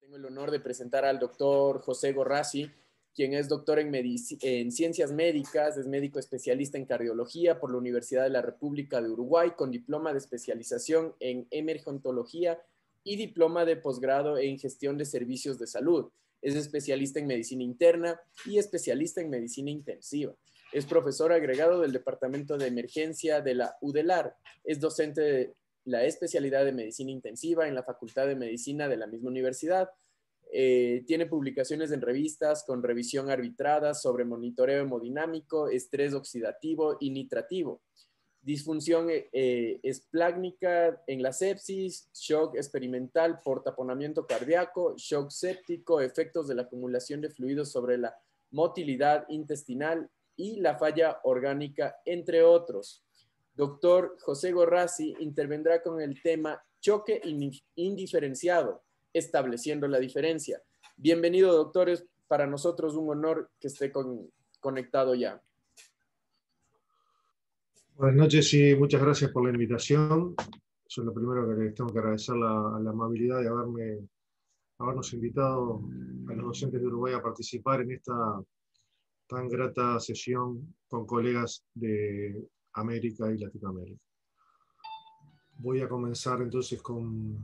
Tengo el honor de presentar al doctor José Gorrasi, quien es doctor en ciencias médicas, es médico especialista en cardiología por la Universidad de la República de Uruguay, con diploma de especialización en emergentología y diploma de posgrado en gestión de servicios de salud. Es especialista en medicina interna y especialista en medicina intensiva. Es profesor agregado del Departamento de Emergencia de la UDELAR. Es docente de la especialidad de medicina intensiva en la Facultad de Medicina de la misma universidad. Tiene publicaciones en revistas con revisión arbitrada sobre monitoreo hemodinámico, estrés oxidativo y nitrativo, disfunción esplácnica en la sepsis, shock experimental por taponamiento cardíaco, shock séptico, efectos de la acumulación de fluidos sobre la motilidad intestinal y la falla orgánica, entre otros. Doctor José Gorrasi intervendrá con el tema choque indiferenciado, estableciendo la diferencia. Bienvenido, doctor. Es para nosotros un honor que esté conectado ya. Buenas noches y muchas gracias por la invitación. Eso es lo primero que les tengo que agradecer la amabilidad de habernos invitado a los docentes de Uruguay a participar en esta tan grata sesión con colegas de América y Latinoamérica. Voy a comenzar entonces con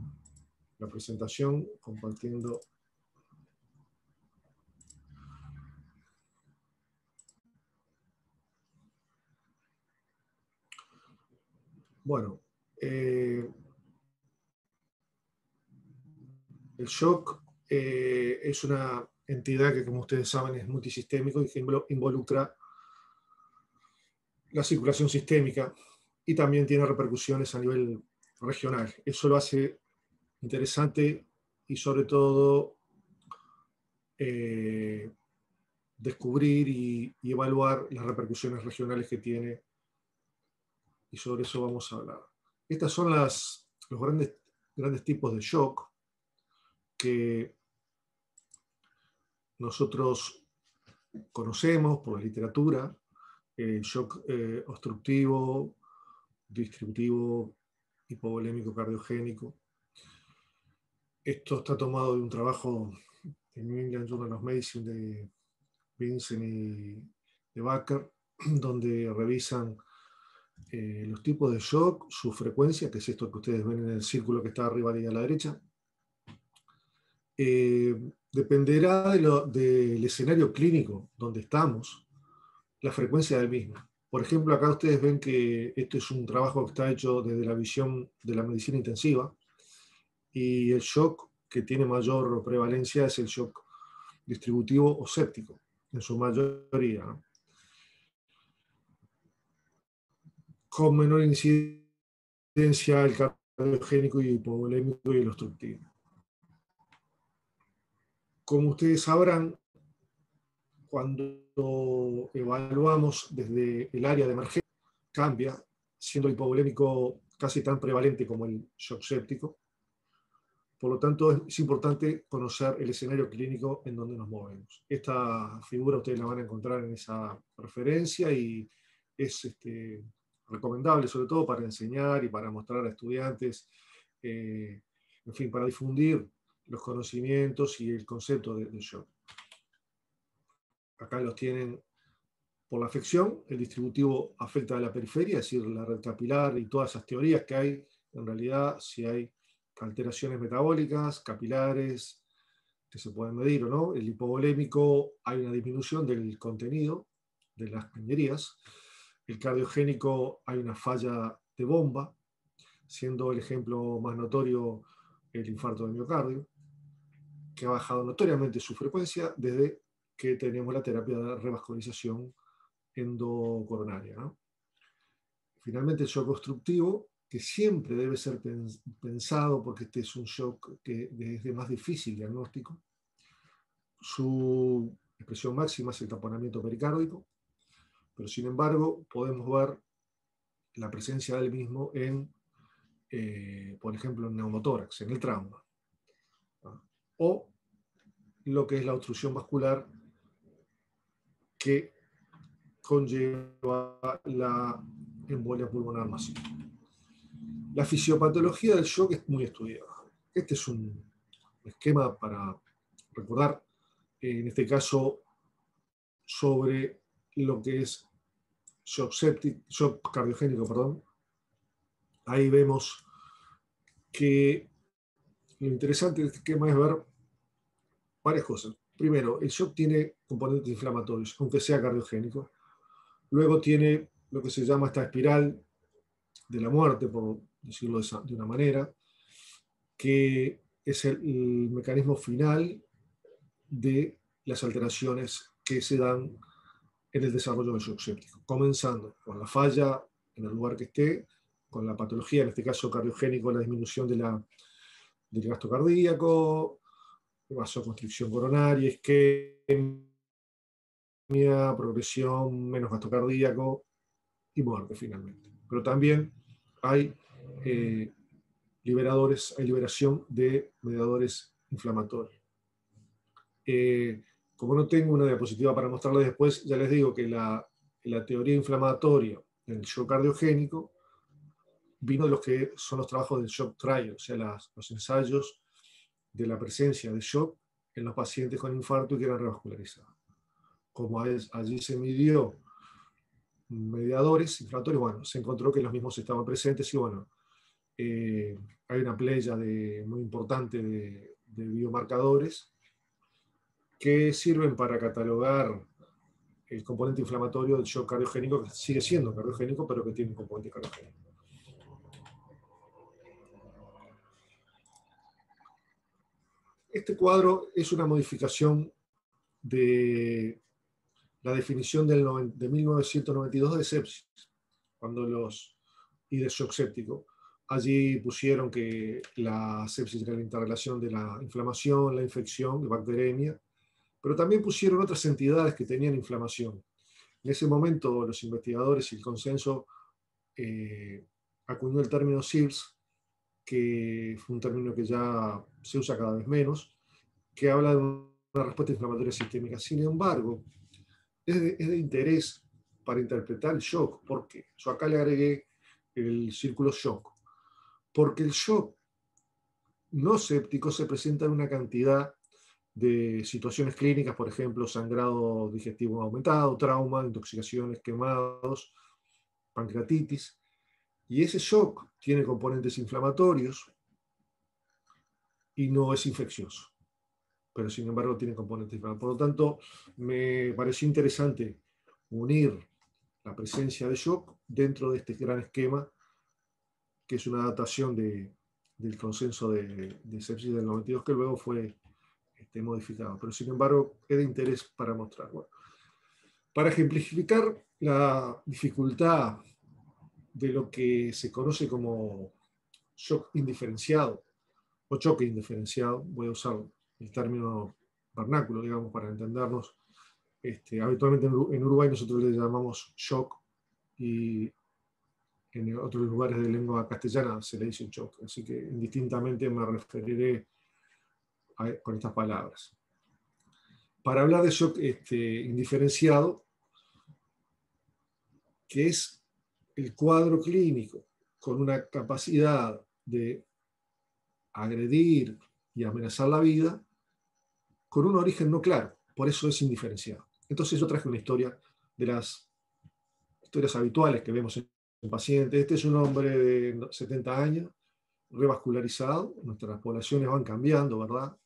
la presentación, compartiendo. Bueno, el shock es una entidad que, como ustedes saben, es multisistémico y que involucra la circulación sistémica y también tiene repercusiones a nivel regional. Eso lo hace interesante y sobre todo descubrir y evaluar las repercusiones regionales que tiene, y sobre eso vamos a hablar. Estos son los grandes tipos de shock que nosotros conocemos por la literatura: shock obstructivo, distributivo, hipovolémico cardiogénico. Esto está tomado de un trabajo en New England Journal of Medicine de Vincent y de Baker, donde revisan los tipos de shock, su frecuencia, que es esto que ustedes ven en el círculo que está arriba y a la derecha. Dependerá del escenario clínico donde estamos, la frecuencia del mismo. Por ejemplo, acá ustedes ven que esto es un trabajo que está hecho desde la visión de la medicina intensiva, y el shock que tiene mayor prevalencia es el shock distributivo o séptico, en su mayoría, ¿no? Con menor incidencia el cardiogénico y hipovolémico y el obstructivo. Como ustedes sabrán, cuando evaluamos desde el área de emergencia, cambia, siendo el hipovolémico casi tan prevalente como el shock séptico. Por lo tanto, es importante conocer el escenario clínico en donde nos movemos. Esta figura ustedes la van a encontrar en esa referencia y es recomendable, sobre todo para enseñar y para mostrar a estudiantes, en fin, para difundir los conocimientos y el concepto de shock. Acá los tienen por la afección. El distributivo afecta a la periferia, es decir, la red capilar y todas esas teorías que hay. En realidad, si hay alteraciones metabólicas, capilares, que se pueden medir o no. El hipovolémico, hay una disminución del contenido de las cañerías. El cardiogénico, hay una falla de bomba, siendo el ejemplo más notorio el infarto de miocardio, que ha bajado notoriamente su frecuencia desde que tenemos la terapia de revascularización endocoronaria, ¿no? Finalmente, el shock obstructivo, que siempre debe ser pensado porque este es un shock que es de más difícil diagnóstico. Su expresión máxima es el taponamiento pericárdico, pero sin embargo podemos ver la presencia del mismo en, por ejemplo, en neumotórax, en el trauma, ¿no? O lo que es la obstrucción vascular que conlleva la embolia pulmonar masiva. La fisiopatología del shock es muy estudiada. Este es un esquema para recordar, en este caso, sobre lo que es shock cardiogénico, perdón. Ahí vemos que lo interesante de este esquema es ver varias cosas. Primero, el shock tiene componentes inflamatorios, aunque sea cardiogénico. Luego tiene lo que se llama esta espiral de la muerte, por decirlo de una manera, que es el mecanismo final de las alteraciones que se dan en el desarrollo del shock séptico, comenzando con la falla en el lugar que esté, con la patología, en este caso cardiogénico, la disminución del gasto cardíaco, vasoconstricción coronaria, isquemia, progresión, menos gasto cardíaco y muerte finalmente. Pero también hay hay liberación de mediadores inflamatorios. Como no tengo una diapositiva para mostrarles después, ya les digo que la teoría inflamatoria en el shock cardiogénico vino de los que son los trabajos del shock trial, o sea, los ensayos de la presencia de shock en los pacientes con infarto y que eran revascularizados. Como allí se midió mediadores inflamatorios, bueno, se encontró que los mismos estaban presentes y bueno, hay una playa muy importante de biomarcadores que sirven para catalogar el componente inflamatorio del shock cardiogénico, que sigue siendo cardiogénico, pero que tiene un componente cardiogénico. Este cuadro es una modificación de la definición de 1992 de sepsis, y de shock séptico. Allí pusieron que la sepsis era la interrelación de la inflamación, la infección, la bacteremia, pero también pusieron otras entidades que tenían inflamación. En ese momento los investigadores y el consenso acuñó el término SIRS, que fue un término que ya se usa cada vez menos, que habla de una respuesta inflamatoria sistémica. Sin embargo, es de interés para interpretar el shock. ¿Por qué? Yo acá le agregué el círculo shock. Porque el shock no séptico se presenta en una cantidad de situaciones clínicas, por ejemplo, sangrado digestivo aumentado, trauma, intoxicaciones, quemados, pancreatitis. Y ese shock tiene componentes inflamatorios y no es infeccioso, pero sin embargo tiene componentes inflamatorios. Por lo tanto, me pareció interesante unir la presencia de shock dentro de este gran esquema, que es una adaptación del consenso de sepsis del 92, que luego fue modificado, pero sin embargo es de interés para mostrar. Bueno, para ejemplificar la dificultad de lo que se conoce como shock indiferenciado o choque indiferenciado, voy a usar el término vernáculo, digamos, para entendernos. Habitualmente en Uruguay nosotros le llamamos shock y en otros lugares de lengua castellana se le dice shock, así que indistintamente me referiré con estas palabras. Para hablar de shock indiferenciado, que es el cuadro clínico con una capacidad de agredir y amenazar la vida con un origen no claro, por eso es indiferenciado. Entonces yo traje una historia de las historias habituales que vemos en pacientes. Este es un hombre de 70 años, revascularizado, nuestras poblaciones van cambiando, ¿verdad?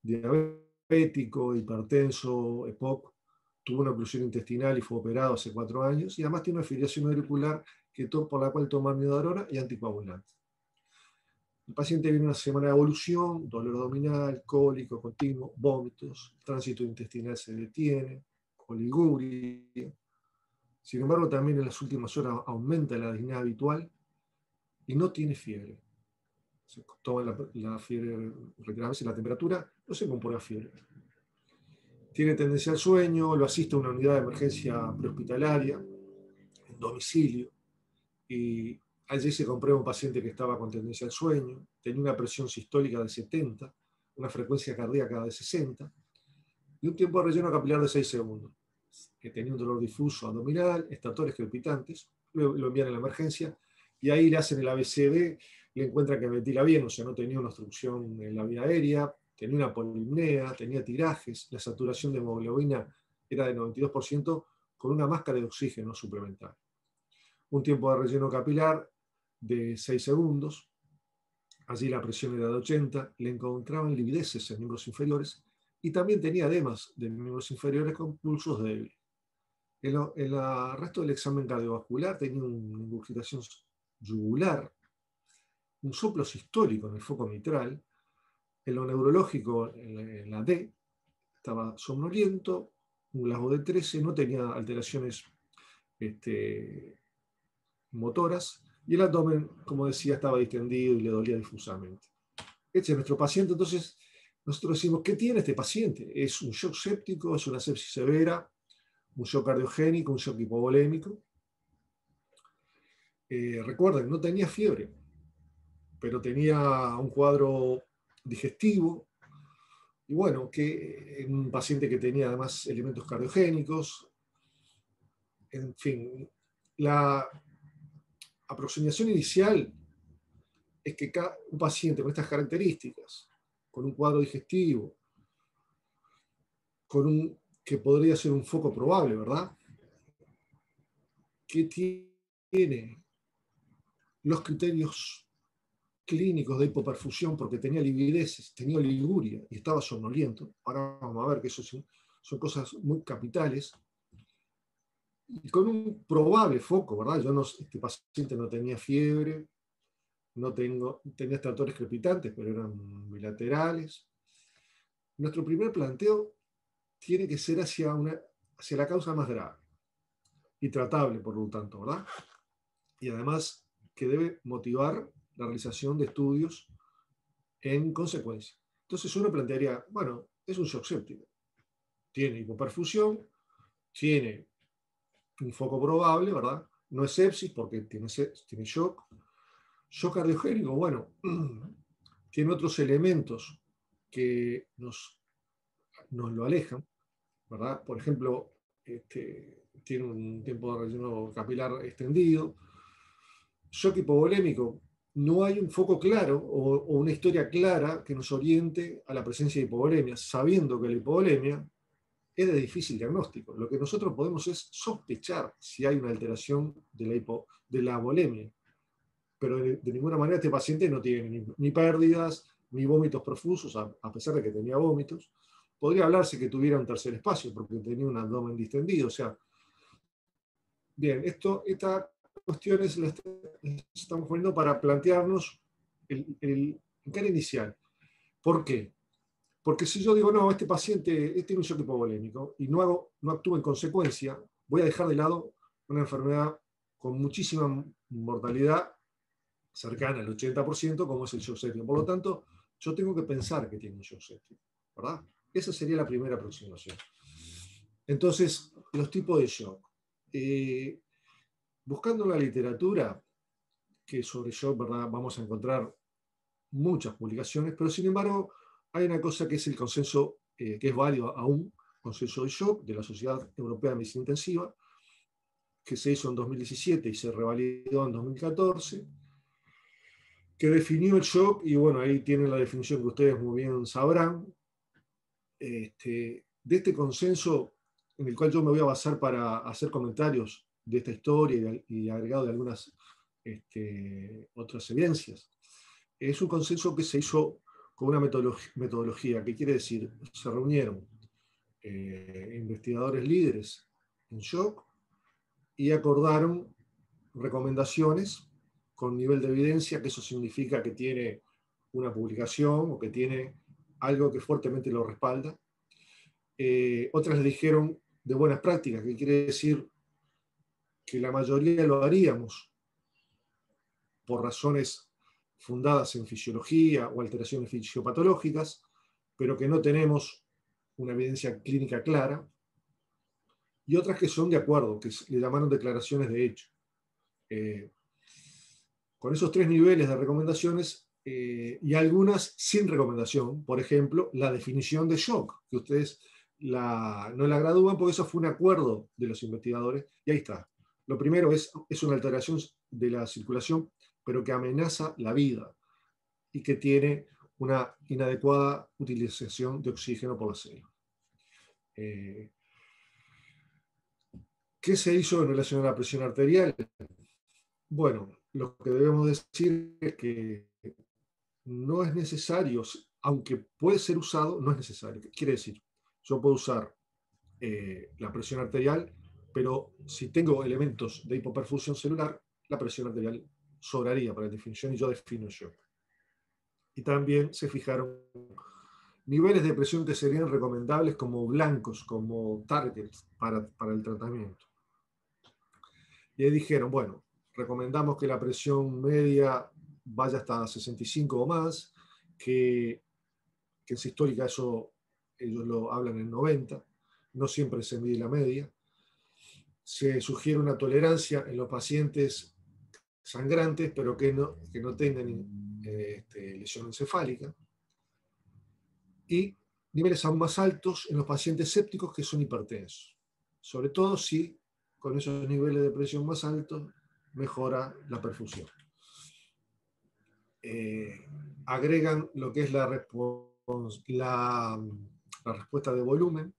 Diabético, hipertenso, EPOC, tuvo una oclusión intestinal y fue operado hace 4 años, y además tiene una filiación auricular por la cual toma amiodarona y anticoagulante. El paciente viene una semana de evolución, dolor abdominal, cólico continuo, vómitos, tránsito intestinal se detiene, oliguria. Sin embargo, también en las últimas horas aumenta la disnea habitual y no tiene fiebre. Se toma la fiebre, a veces la temperatura, no se comprueba fiebre. Tiene tendencia al sueño, lo asiste a una unidad de emergencia prehospitalaria, en domicilio, y allí se comprueba un paciente que estaba con tendencia al sueño, tenía una presión sistólica de 70, una frecuencia cardíaca de 60, y un tiempo de relleno capilar de 6 segundos, que tenía un dolor difuso abdominal, estatores crepitantes, lo envían a la emergencia, y ahí le hacen el ABCD le encuentran que ventila bien, o sea, no tenía una obstrucción en la vía aérea, tenía una polipnea, tenía tirajes, la saturación de hemoglobina era de 92% con una máscara de oxígeno suplementaria. Un tiempo de relleno capilar de 6 segundos, allí la presión era de 80, le encontraban livideces en miembros inferiores y también tenía edemas de miembros inferiores con pulsos débiles. En el resto del examen cardiovascular tenía una ingurgitación yugular, un soplo sistólico en el foco mitral, en lo neurológico, en la D, estaba somnoliento, un GLaSSO de 13, no tenía alteraciones motoras, y el abdomen, como decía, estaba distendido y le dolía difusamente. Este es nuestro paciente. Entonces, nosotros decimos, ¿qué tiene este paciente? ¿Es un shock séptico? ¿Es una sepsis severa? ¿Un shock cardiogénico? ¿Un shock hipovolémico? Recuerden, no tenía fiebre, pero tenía un cuadro digestivo, y bueno, que un paciente que tenía además elementos cardiogénicos. En fin, la aproximación inicial es que un paciente con estas características, con un cuadro digestivo, que podría ser un foco probable, ¿verdad? Que tiene los criterios clínicos de hipoperfusión porque tenía livideces, tenía oliguria y estaba somnoliento. Ahora vamos a ver que eso son cosas muy capitales. Y con un probable foco, ¿verdad? Este paciente no tenía fiebre, tenía estertores crepitantes, pero eran bilaterales. Nuestro primer planteo tiene que ser hacia la causa más grave y tratable, por lo tanto, ¿verdad? Y además que debe motivar la realización de estudios en consecuencia. Entonces uno plantearía, bueno, es un shock séptico, tiene hipoperfusión, tiene un foco probable, ¿verdad? No es sepsis porque tiene shock. Shock cardiogénico, bueno, tiene otros elementos que nos lo alejan, ¿verdad? Por ejemplo, tiene un tiempo de relleno capilar extendido. Shock hipovolémico, no hay un foco claro o una historia clara que nos oriente a la presencia de hipovolemia, sabiendo que la hipovolemia es de difícil diagnóstico. Lo que nosotros podemos es sospechar si hay una alteración de la volemia, pero de ninguna manera este paciente no tiene ni pérdidas, ni vómitos profusos, a pesar de que tenía vómitos. Podría hablarse que tuviera un tercer espacio, porque tenía un abdomen distendido. O sea, bien, estas cuestiones las estamos poniendo para plantearnos el cara inicial. ¿Por qué? Porque si yo digo, no, este paciente tiene un shock hipovolémico y no actúo en consecuencia, voy a dejar de lado una enfermedad con muchísima mortalidad cercana al 80%, como es el shock séptico. Por lo tanto, yo tengo que pensar que tiene un shock séptico, ¿verdad? Esa sería la primera aproximación. Entonces, los tipos de shock. Buscando la literatura, que sobre shock, ¿verdad? Vamos a encontrar muchas publicaciones, pero sin embargo, hay una cosa que es el consenso, que es válido aún, consenso de shock de la Sociedad Europea de Medicina Intensiva, que se hizo en 2017 y se revalidó en 2014, que definió el shock, y bueno, ahí tienen la definición que ustedes muy bien sabrán, de este consenso en el cual yo me voy a basar para hacer comentarios de esta historia y agregado de algunas otras evidencias. Es un consenso que se hizo con una metodología, que quiere decir, se reunieron investigadores líderes en shock y acordaron recomendaciones con nivel de evidencia, que eso significa que tiene una publicación o que tiene algo que fuertemente lo respalda. Otras le dijeron de buenas prácticas, que quiere decir que la mayoría lo haríamos por razones fundadas en fisiología o alteraciones fisiopatológicas, pero que no tenemos una evidencia clínica clara, y otras que son de acuerdo, que le llamaron declaraciones de hecho. Con esos tres niveles de recomendaciones y algunas sin recomendación, por ejemplo, la definición de shock, que ustedes no la gradúan porque eso fue un acuerdo de los investigadores, y ahí está. Lo primero es una alteración de la circulación pero que amenaza la vida y que tiene una inadecuada utilización de oxígeno por la célula. ¿Qué se hizo en relación a la presión arterial? Bueno, lo que debemos decir es que no es necesario, aunque puede ser usado, no es necesario. ¿Qué quiere decir? Yo puedo usar la presión arterial, pero si tengo elementos de hipoperfusión celular, la presión arterial sobraría para la definición y yo defino el shock. Y también se fijaron niveles de presión que serían recomendables como blancos, como targets para el tratamiento. Y ahí dijeron, bueno, recomendamos que la presión media vaya hasta 65 o más, que en sistólica eso ellos lo hablan en 90, no siempre se mide la media. Se sugiere una tolerancia en los pacientes sangrantes, pero que no tengan lesión encefálica. Y niveles aún más altos en los pacientes sépticos que son hipertensos. Sobre todo si con esos niveles de presión más altos mejora la perfusión. Agregan lo que es la respuesta de volumen.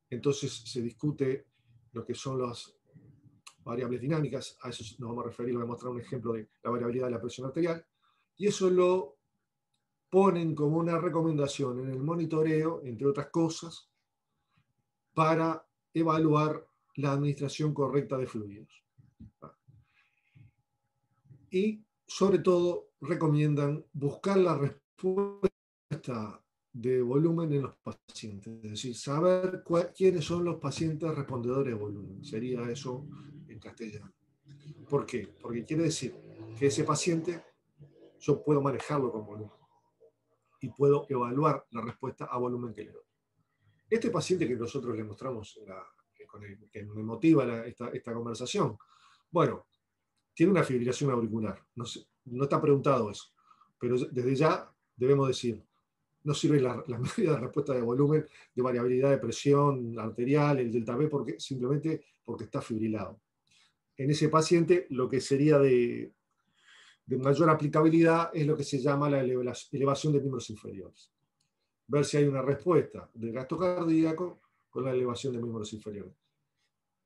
Entonces se discute lo que son las variables dinámicas. A eso nos vamos a referir, voy a mostrar un ejemplo de la variabilidad de la presión arterial. Y eso lo ponen como una recomendación en el monitoreo, entre otras cosas, para evaluar la administración correcta de fluidos. Y, sobre todo, recomiendan buscar la respuesta de volumen en los pacientes, es decir, saber quiénes son los pacientes respondedores de volumen. Sería eso en castellano. ¿Por qué? Porque quiere decir que ese paciente yo puedo manejarlo con volumen y puedo evaluar la respuesta a volumen que le doy. Este paciente que nosotros le mostramos, que me motiva esta conversación, bueno, tiene una fibrilación auricular. No está preguntado eso, pero desde ya debemos decir, no sirve la medida de respuesta de volumen, de variabilidad de presión arterial, el delta V, simplemente porque está fibrilado. En ese paciente, lo que sería de mayor aplicabilidad es lo que se llama la elevación de miembros inferiores. Ver si hay una respuesta del gasto cardíaco con la elevación de miembros inferiores.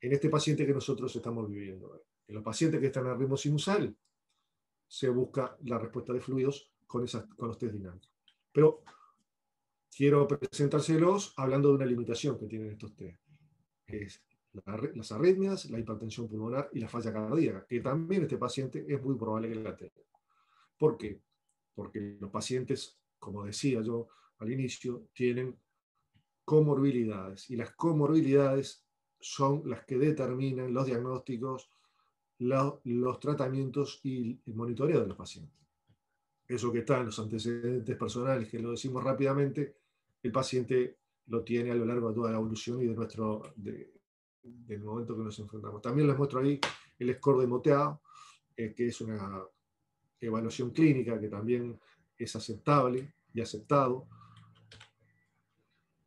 En este paciente que nosotros estamos viviendo. En los pacientes que están en ritmo sinusal, se busca la respuesta de fluidos con los test dinámicos. Pero quiero presentárselos hablando de una limitación que tienen estos test. Es las arritmias, la hipertensión pulmonar y la falla cardíaca, que también este paciente es muy probable que la tenga. ¿Por qué? Porque los pacientes, como decía yo al inicio, tienen comorbilidades, y las comorbilidades son las que determinan los diagnósticos, los tratamientos y el monitoreo de los pacientes. Eso que está en los antecedentes personales, que lo decimos rápidamente, el paciente lo tiene a lo largo de toda la evolución y del momento que nos enfrentamos. También les muestro ahí el score de Moteau, que es una evaluación clínica que también es aceptable y aceptado.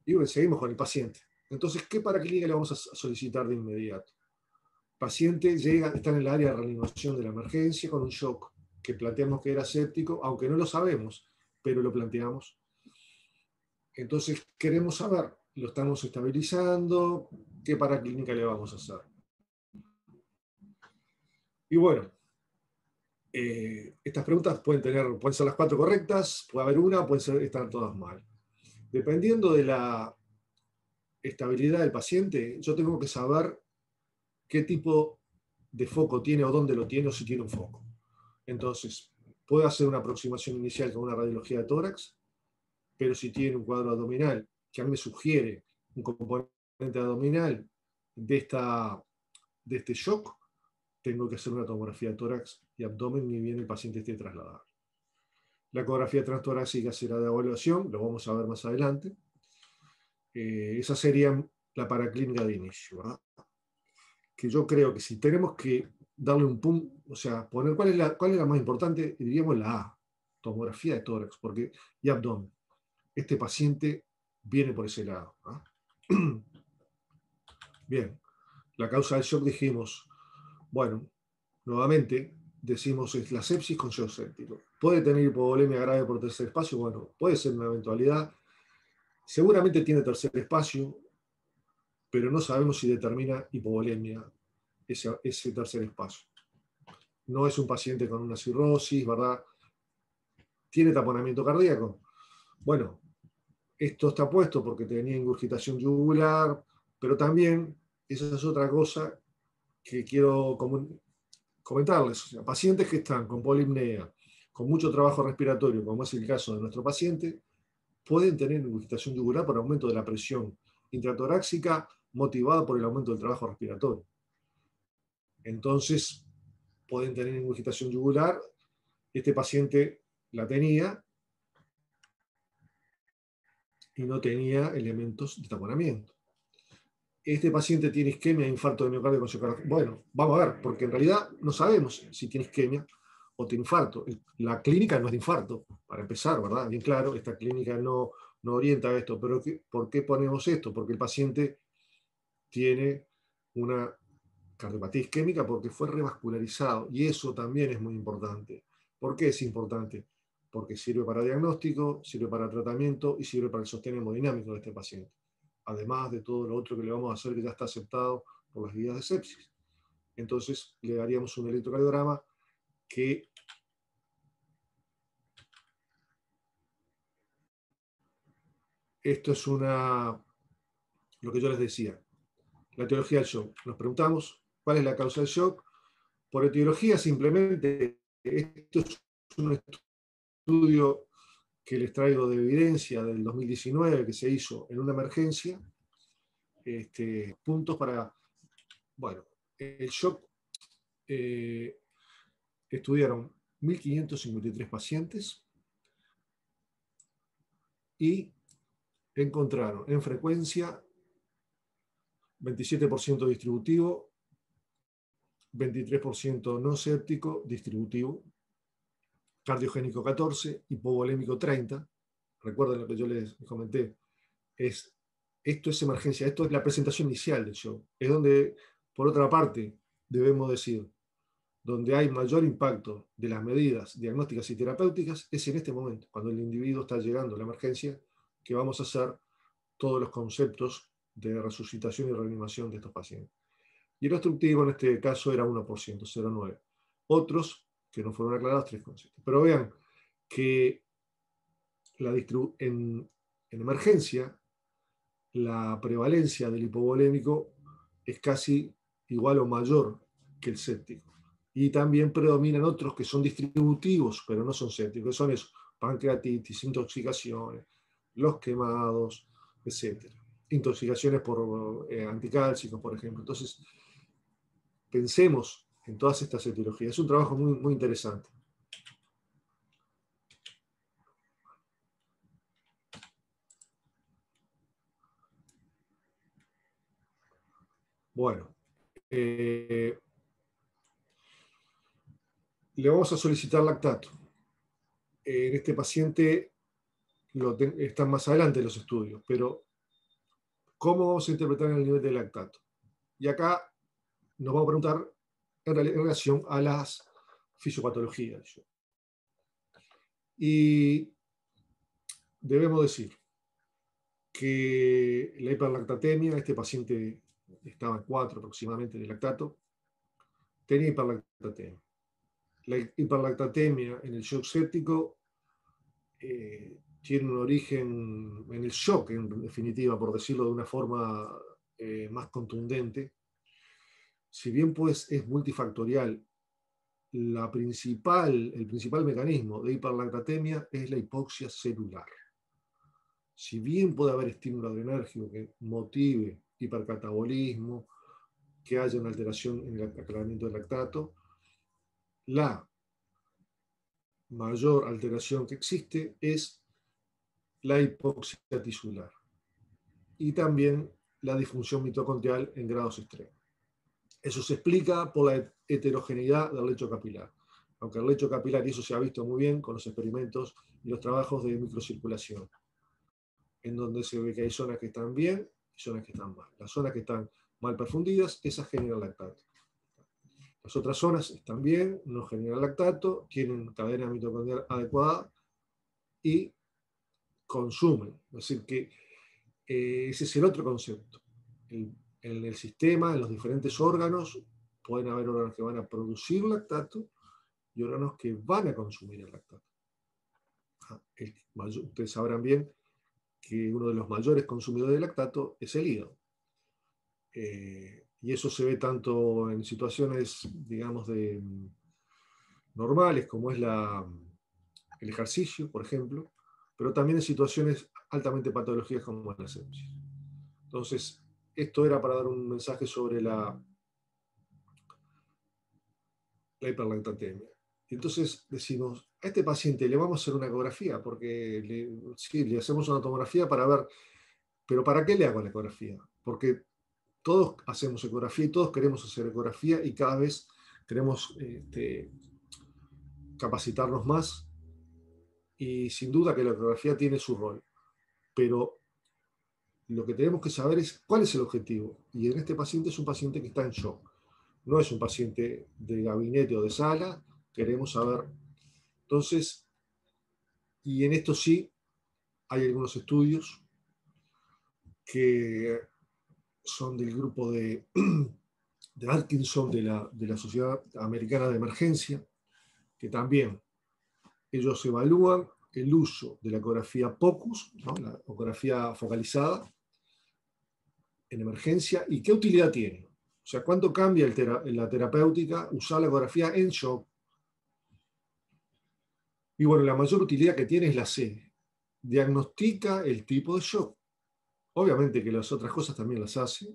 Y bueno, seguimos con el paciente. Entonces, ¿qué paraclínica le vamos a solicitar de inmediato? El paciente está en el área de reanimación de la emergencia con un shock que planteamos que era séptico, aunque no lo sabemos, pero lo planteamos. Entonces, queremos saber, lo estamos estabilizando, ¿qué paraclínica le vamos a hacer? Y bueno, estas preguntas pueden ser las 4 correctas, puede haber una, pueden estar todas mal. Dependiendo de la estabilidad del paciente, yo tengo que saber qué tipo de foco tiene o dónde lo tiene o si tiene un foco. Entonces, puedo hacer una aproximación inicial con una radiología de tórax, pero si tiene un cuadro abdominal que a mí me sugiere un componente abdominal de este shock, tengo que hacer una tomografía de tórax y abdomen ni bien el paciente esté trasladado. La ecografía transtorácica será de evaluación, lo vamos a ver más adelante. Esa sería la paraclínica de inicio, ¿verdad? Que yo creo que si tenemos que darle un punto, o sea, poner cuál es la más importante, diríamos la A, tomografía de tórax y abdomen. Este paciente viene por ese lado, ¿no? Bien, la causa del shock dijimos, bueno, nuevamente, decimos es la sepsis con shock séptico. ¿Puede tener hipovolemia grave por tercer espacio? Bueno, puede ser una eventualidad. Seguramente tiene tercer espacio, pero no sabemos si determina hipovolemia ese tercer espacio. No es un paciente con una cirrosis, ¿verdad? ¿Tiene taponamiento cardíaco? Bueno, esto está puesto porque tenía ingurgitación yugular, pero también, esa es otra cosa que quiero comentarles. O sea, pacientes que están con polipnea, con mucho trabajo respiratorio, como es el caso de nuestro paciente, pueden tener ingurgitación yugular por aumento de la presión intratorácica motivada por el aumento del trabajo respiratorio. Entonces, pueden tener ingurgitación yugular. Este paciente la tenía y no tenía elementos de taponamiento. Este paciente tiene isquemia, infarto de miocardio con miocardio. Bueno, vamos a ver, porque en realidad no sabemos si tiene isquemia o tiene infarto. La clínica no es de infarto, para empezar, ¿verdad? Bien claro, esta clínica no orienta a esto. Pero ¿por qué ponemos esto? Porque el paciente tiene una cardiopatía isquémica porque fue revascularizado, y eso también es muy importante. ¿Por qué es importante? Porque sirve para diagnóstico, sirve para tratamiento y sirve para el sostén hemodinámico de este paciente. Además de todo lo otro que le vamos a hacer que ya está aceptado por las guías de sepsis. Entonces le daríamos un electrocardiograma que esto es lo que yo les decía, la etiología del shock. Nos preguntamos cuál es la causa del shock. Por etiología simplemente, esto es un estudio que les traigo de evidencia del 2019 que se hizo en una emergencia. Puntos para, bueno, el shock, estudiaron 1.553 pacientes y encontraron en frecuencia 27% distributivo, 23% no séptico distributivo, cardiogénico 14, hipovolémico 30. Recuerden lo que yo les comenté, esto es emergencia, esto es la presentación inicial del shock. Es donde, por otra parte, debemos decir, donde hay mayor impacto de las medidas diagnósticas y terapéuticas es en este momento, cuando el individuo está llegando a la emergencia, que vamos a hacer todos los conceptos de resucitación y reanimación de estos pacientes. Y el obstructivo en este caso era 1%, 0,9. Otros, que no fueron aclarados, 3,7. Pero vean que en emergencia, la prevalencia del hipovolémico es casi igual o mayor que el séptico. Y también predominan otros que son distributivos, pero no son sépticos, que son esos, pancreatitis, intoxicaciones, los quemados, etc. Intoxicaciones por anticálcicos, por ejemplo. Entonces, pensemos en todas estas etiologías. Es un trabajo muy, muy interesante. Bueno, le vamos a solicitar lactato. En este paciente están más adelante los estudios, pero ¿cómo vamos a interpretar el nivel de lactato? Y acá nos vamos a preguntar en relación a las fisiopatologías. Y debemos decir que la hiperlactatemia, este paciente estaba en 4 aproximadamente de lactato, tenía hiperlactatemia. La hiperlactatemia en el shock séptico tiene un origen en el shock, en definitiva, por decirlo de una forma más contundente. Si bien pues es multifactorial, el principal mecanismo de hiperlactatemia es la hipoxia celular. Si bien puede haber estímulo adrenérgico que motive hipercatabolismo, que haya una alteración en el aclaramiento del lactato, la mayor alteración que existe es la hipoxia tisular y también la disfunción mitocondrial en grados extremos. Eso se explica por la heterogeneidad del lecho capilar. Aunque el lecho capilar, y eso se ha visto muy bien con los experimentos y los trabajos de microcirculación, en donde se ve que hay zonas que están bien y zonas que están mal. Las zonas que están mal perfundidas, esas generan lactato. Las otras zonas están bien, no generan lactato, tienen cadena mitocondrial adecuada y consumen. Es decir, que ese es el otro concepto. En el sistema, en los diferentes órganos, pueden haber órganos que van a producir lactato y órganos que van a consumir el lactato. Ustedes sabrán bien que uno de los mayores consumidores de lactato es el hígado. Y eso se ve tanto en situaciones, digamos, normales, como es el ejercicio, por ejemplo, pero también en situaciones altamente patológicas como la sepsis. Entonces, esto era para dar un mensaje sobre la hiperlactatemia. Entonces decimos, a este paciente le vamos a hacer una ecografía, porque sí, le hacemos una tomografía para ver, pero ¿para qué le hago la ecografía? Porque todos hacemos ecografía y todos queremos hacer ecografía y cada vez queremos capacitarnos más, y sin duda que la ecografía tiene su rol, pero lo que tenemos que saber es cuál es el objetivo. Y en este paciente es un paciente que está en shock. No es un paciente de gabinete o de sala, queremos saber. Entonces, y en esto sí, hay algunos estudios que son del grupo de Atkinson de la Sociedad Americana de Emergencia, que también ellos evalúan el uso de la ecografía POCUS, ¿no? La ecografía focalizada en emergencia, y qué utilidad tiene. O sea, cuánto cambia la terapéutica usar la ecografía en shock. Y bueno, la mayor utilidad que tiene es la C. Diagnostica el tipo de shock. Obviamente que las otras cosas también las hace,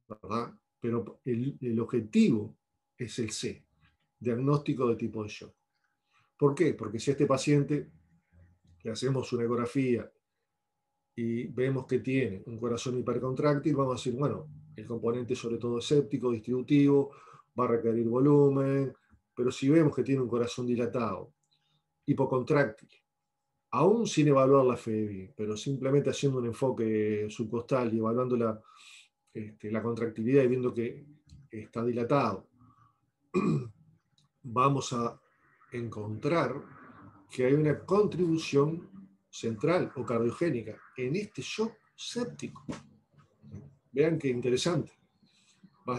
¿verdad? Pero el objetivo es el C, diagnóstico de tipo de shock. ¿Por qué? Porque si a este paciente le hacemos una ecografía y vemos que tiene un corazón hipercontráctil, vamos a decir, bueno, el componente sobre todo escéptico, distributivo, va a requerir volumen, pero si vemos que tiene un corazón dilatado, hipocontráctil, aún sin evaluar la FEBI, pero simplemente haciendo un enfoque subcostal y evaluando la contractilidad y viendo que está dilatado, vamos a encontrar que hay una contribución central o cardiogénica en este shock séptico. Vean qué interesante.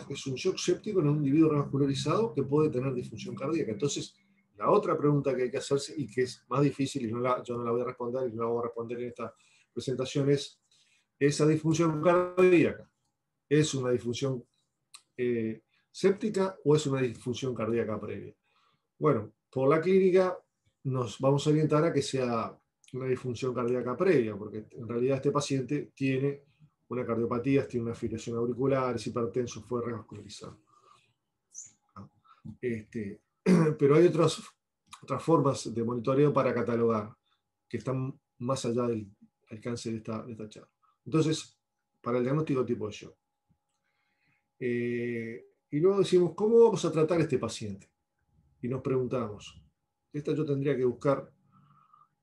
Es un shock séptico en un individuo revascularizado que puede tener disfunción cardíaca. Entonces, la otra pregunta que hay que hacerse, y que es más difícil, y yo no la voy a responder, y no la voy a responder en esta presentación, es esa disfunción cardíaca. ¿Es una disfunción séptica o es una disfunción cardíaca previa? Bueno, por la clínica nos vamos a orientar a que sea una disfunción cardíaca previa, porque en realidad este paciente tiene una cardiopatía, tiene una fibrilación auricular, es hipertenso, fue revascularizado. Pero hay otras formas de monitoreo para catalogar que están más allá del alcance de esta charla. Entonces, para el diagnóstico tipo de shock. Y luego decimos, ¿cómo vamos a tratar a este paciente? Y nos preguntamos, esta yo tendría que buscar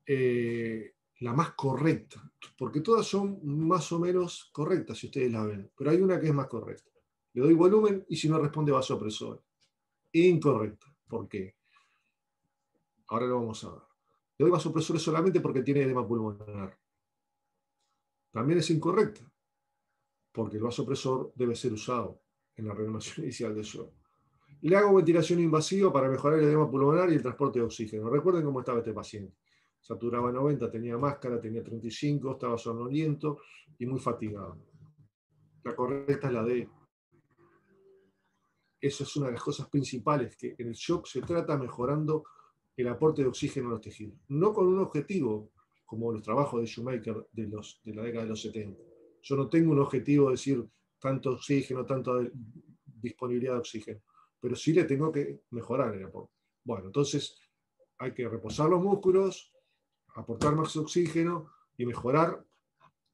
la más correcta, porque todas son más o menos correctas si ustedes la ven, pero hay una que es más correcta. Le doy volumen y si no responde vasopresor. Incorrecta. ¿Por qué? Ahora lo vamos a ver. Le doy vasopresores solamente porque tiene edema pulmonar. También es incorrecta, porque el vasopresor debe ser usado en la reanimación inicial del shock. Le hago ventilación invasiva para mejorar el edema pulmonar y el transporte de oxígeno. Recuerden cómo estaba este paciente. Saturaba 90, tenía máscara, tenía 35, estaba somnoliento y muy fatigado. La correcta es la D. Eso es una de las cosas principales, que en el shock se trata mejorando el aporte de oxígeno a los tejidos. No con un objetivo, como los trabajos de Shoemaker de la década de los 70. Yo no tengo un objetivo de decir tanto oxígeno, tanta disponibilidad de oxígeno, pero sí le tengo que mejorar el aporte. Bueno, entonces hay que reposar los músculos, aportar más oxígeno y mejorar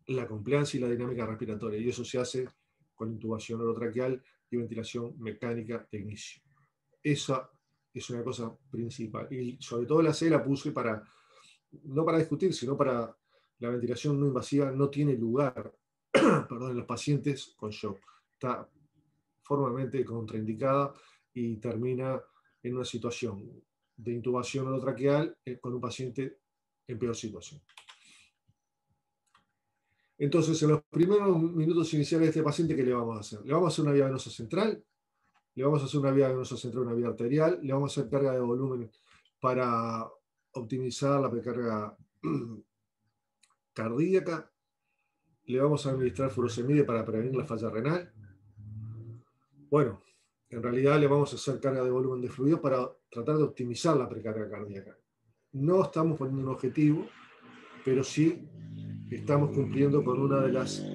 la compliance y la dinámica respiratoria. Y eso se hace con intubación orotraqueal y ventilación mecánica de inicio. Esa es una cosa principal. Y sobre todo la C la puse no para discutir, sino para la ventilación no invasiva no tiene lugar perdón, en los pacientes con shock. Está formalmente contraindicada y termina en una situación de intubación orotraqueal con un paciente en peor situación. Entonces, en los primeros minutos iniciales de este paciente, ¿qué le vamos a hacer? Le vamos a hacer una vía venosa central, le vamos a hacer una vía venosa central, una vía arterial, le vamos a hacer carga de volumen para optimizar la precarga cardíaca, le vamos a administrar furosemide para prevenir la falla renal. Bueno, en realidad le vamos a hacer carga de volumen de fluido para tratar de optimizar la precarga cardíaca. No estamos poniendo un objetivo, pero sí estamos cumpliendo con una de las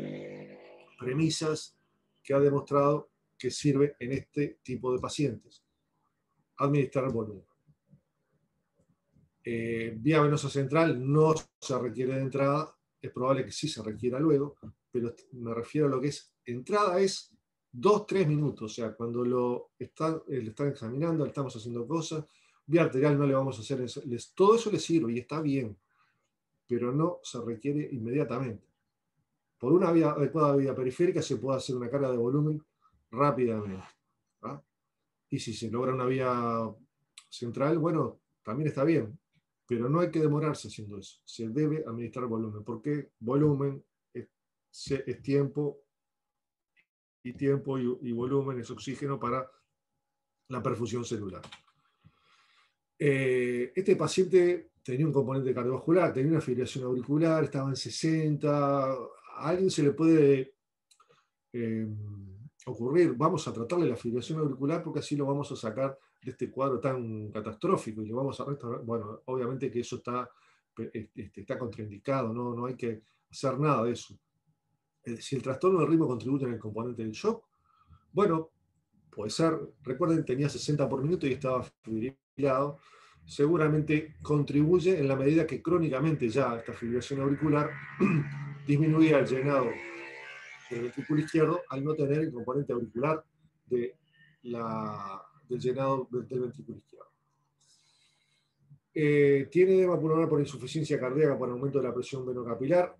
premisas que ha demostrado que sirve en este tipo de pacientes: administrar volumen. Vía venosa central no se requiere de entrada, es probable que sí se requiera luego, pero me refiero a lo que es entrada, es 2-3 minutos, o sea, cuando lo están examinando, le estamos haciendo cosas. Vía arterial no le vamos a hacer eso, todo eso le sirve y está bien, pero no se requiere inmediatamente. Por una vía adecuada vía periférica se puede hacer una carga de volumen rápidamente, ¿ah? Y si se logra una vía central, bueno, también está bien, pero no hay que demorarse haciendo eso. Se debe administrar volumen, porque volumen es tiempo, y volumen es oxígeno para la perfusión celular. Este paciente tenía un componente cardiovascular, tenía una fibrilación auricular, estaba en 60. A alguien se le puede ocurrir, vamos a tratarle la fibrilación auricular porque así lo vamos a sacar de este cuadro tan catastrófico y lo vamos a restaurar. Bueno, obviamente que eso está contraindicado, no hay que hacer nada de eso. Si el trastorno del ritmo contribuye en el componente del shock, bueno, puede ser. Recuerden, tenía 60 por minuto y estaba fibrilado. Seguramente contribuye en la medida que crónicamente ya esta fibrilación auricular disminuía el llenado del ventrículo izquierdo al no tener el componente auricular del llenado del ventrículo izquierdo. ¿Tiene edema pulmonar por insuficiencia cardíaca por aumento de la presión venocapilar?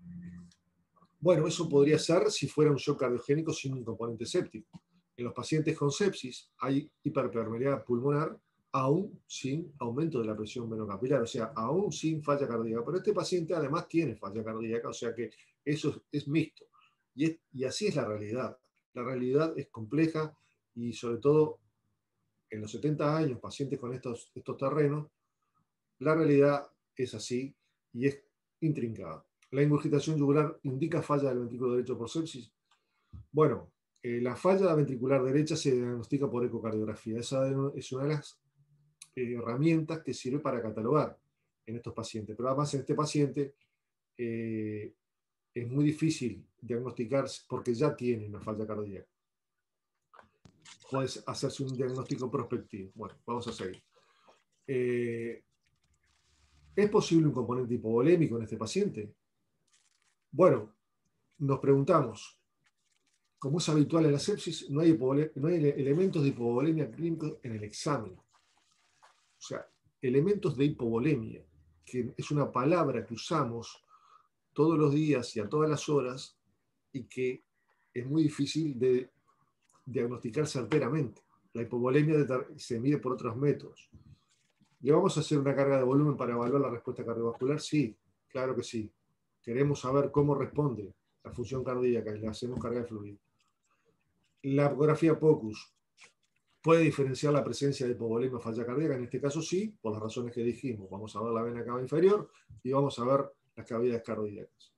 Bueno, eso podría ser si fuera un shock cardiogénico sin un componente séptico. En los pacientes con sepsis hay hiperpermeabilidad pulmonar aún sin aumento de la presión venocapilar, o sea, aún sin falla cardíaca. Pero este paciente además tiene falla cardíaca, o sea que eso es mixto. Y así es la realidad. La realidad es compleja y sobre todo en los 70 años, pacientes con estos terrenos, la realidad es así y es intrincada. ¿La ingurgitación yugular indica falla del ventrículo derecho por sepsis? Bueno, la falla ventricular derecha se diagnostica por ecocardiografía. Esa es una de las herramientas que sirve para catalogar en estos pacientes. Pero además en este paciente es muy difícil diagnosticar porque ya tiene una falla cardíaca. Puede hacerse un diagnóstico prospectivo. Bueno, vamos a seguir. ¿Es posible un componente hipovolémico en este paciente? Bueno, nos preguntamos, como es habitual en la sepsis, no hay elementos de hipovolemia clínicos en el examen. O sea, elementos de hipovolemia, que es una palabra que usamos todos los días y a todas las horas y que es muy difícil de diagnosticar certeramente. La hipovolemia se mide por otros métodos. ¿Le vamos a hacer una carga de volumen para evaluar la respuesta cardiovascular? Sí, claro que sí. Queremos saber cómo responde la función cardíaca y le hacemos carga de fluido. La ecografía POCUS puede diferenciar la presencia de hipovolemia o falla cardíaca. En este caso sí, por las razones que dijimos. Vamos a ver la vena cava inferior y vamos a ver las cavidades cardíacas.